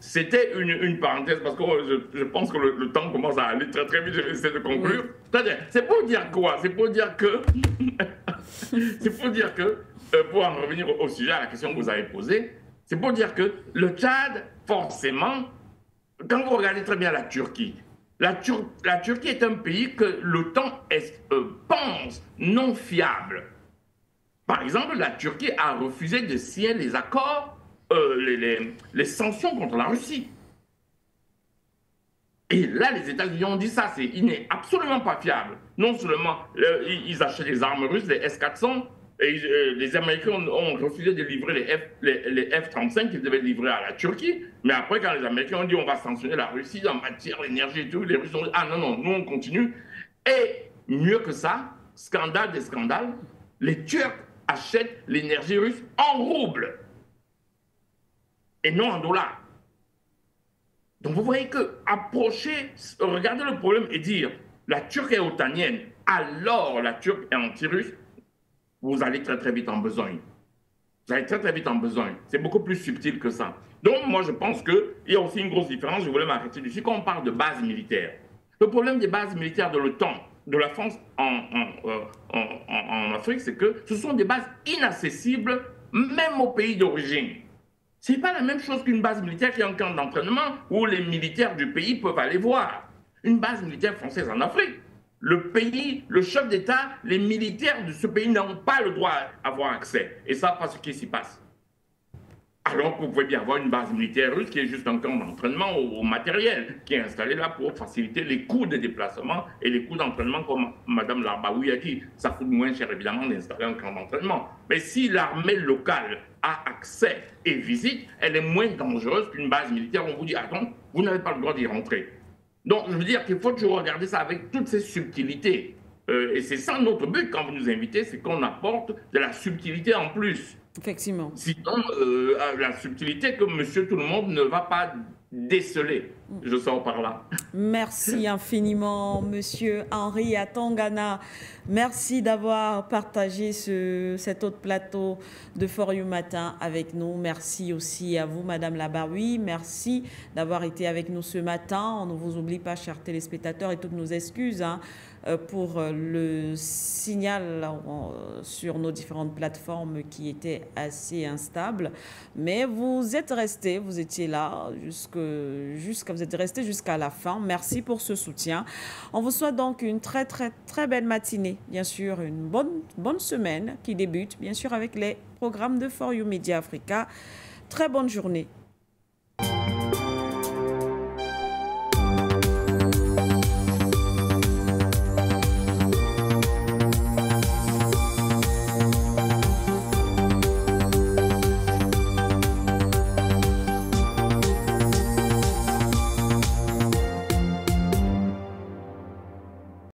C'était une parenthèse parce que je pense que le temps commence à aller très très vite. Je vais essayer de conclure. C'est pour dire quoi? C'est pour dire que... pour en revenir au sujet, à la question que vous avez posée, c'est pour dire que le Tchad, forcément, quand vous regardez très bien la Turquie est un pays que l'OTAN pense non fiable. Par exemple, la Turquie a refusé de signer les accords, les sanctions contre la Russie. Et là, les États-Unis ont dit ça, il n'est absolument pas fiable. Non seulement ils achètent des armes russes, les S-400, Et les Américains ont refusé de livrer les F-35 qu'ils devaient livrer à la Turquie. Mais après, quand les Américains ont dit on va sanctionner la Russie en matière d'énergie et tout, les Russes ont dit ah non, non, nous on continue. Et mieux que ça, scandale des scandales, les Turcs achètent l'énergie russe en roubles et non en dollars. Donc vous voyez que approcher, regarder le problème et dire la Turquie est otanienne, alors la Turquie est anti-russe, vous allez très très vite en besogne. Vous allez très très vite en besogne. C'est beaucoup plus subtil que ça. Donc moi je pense qu'il y a aussi une grosse différence, je voulais m'arrêter dessus, quand on parle de bases militaires. Le problème des bases militaires de l'OTAN, de la France en Afrique, c'est que ce sont des bases inaccessibles même au pays d'origine. Ce n'est pas la même chose qu'une base militaire qui est un camp d'entraînement où les militaires du pays peuvent aller voir. Une base militaire française en Afrique, le pays, le chef d'État, les militaires de ce pays n'ont pas le droit à avoir accès. Et ça, pas ce qui s'y passe. Alors que vous pouvez bien avoir une base militaire russe qui est juste un camp d'entraînement au matériel, qui est installé là pour faciliter les coûts de déplacement et les coûts d'entraînement, comme Mme Larbaoui a dit. Ça coûte moins cher, évidemment, d'installer un camp d'entraînement. Mais si l'armée locale a accès et visite, elle est moins dangereuse qu'une base militaire. On vous dit, attends, vous n'avez pas le droit d'y rentrer. Donc, je veux dire qu'il faut toujours regarder ça avec toutes ces subtilités. Et c'est ça notre but quand vous nous invitez, c'est qu'on apporte de la subtilité en plus. Effectivement. Sinon, la subtilité que monsieur tout le monde ne va pas déceler. Je sors par là. Merci infiniment, monsieur Henri Atongana. Merci d'avoir partagé cet autre plateau de For You Matin avec nous. Merci aussi à vous, madame Larbaoui. Merci d'avoir été avec nous ce matin. On ne vous oublie pas, chers téléspectateurs, et toutes nos excuses pour le signal sur nos différentes plateformes qui était assez instable. Mais vous êtes restés, vous étiez là vous êtes restés jusqu'à la fin. Merci pour ce soutien. On vous souhaite donc une très belle matinée. Bien sûr, une bonne semaine qui débute, bien sûr, avec les programmes de For You Media Africa. Très bonne journée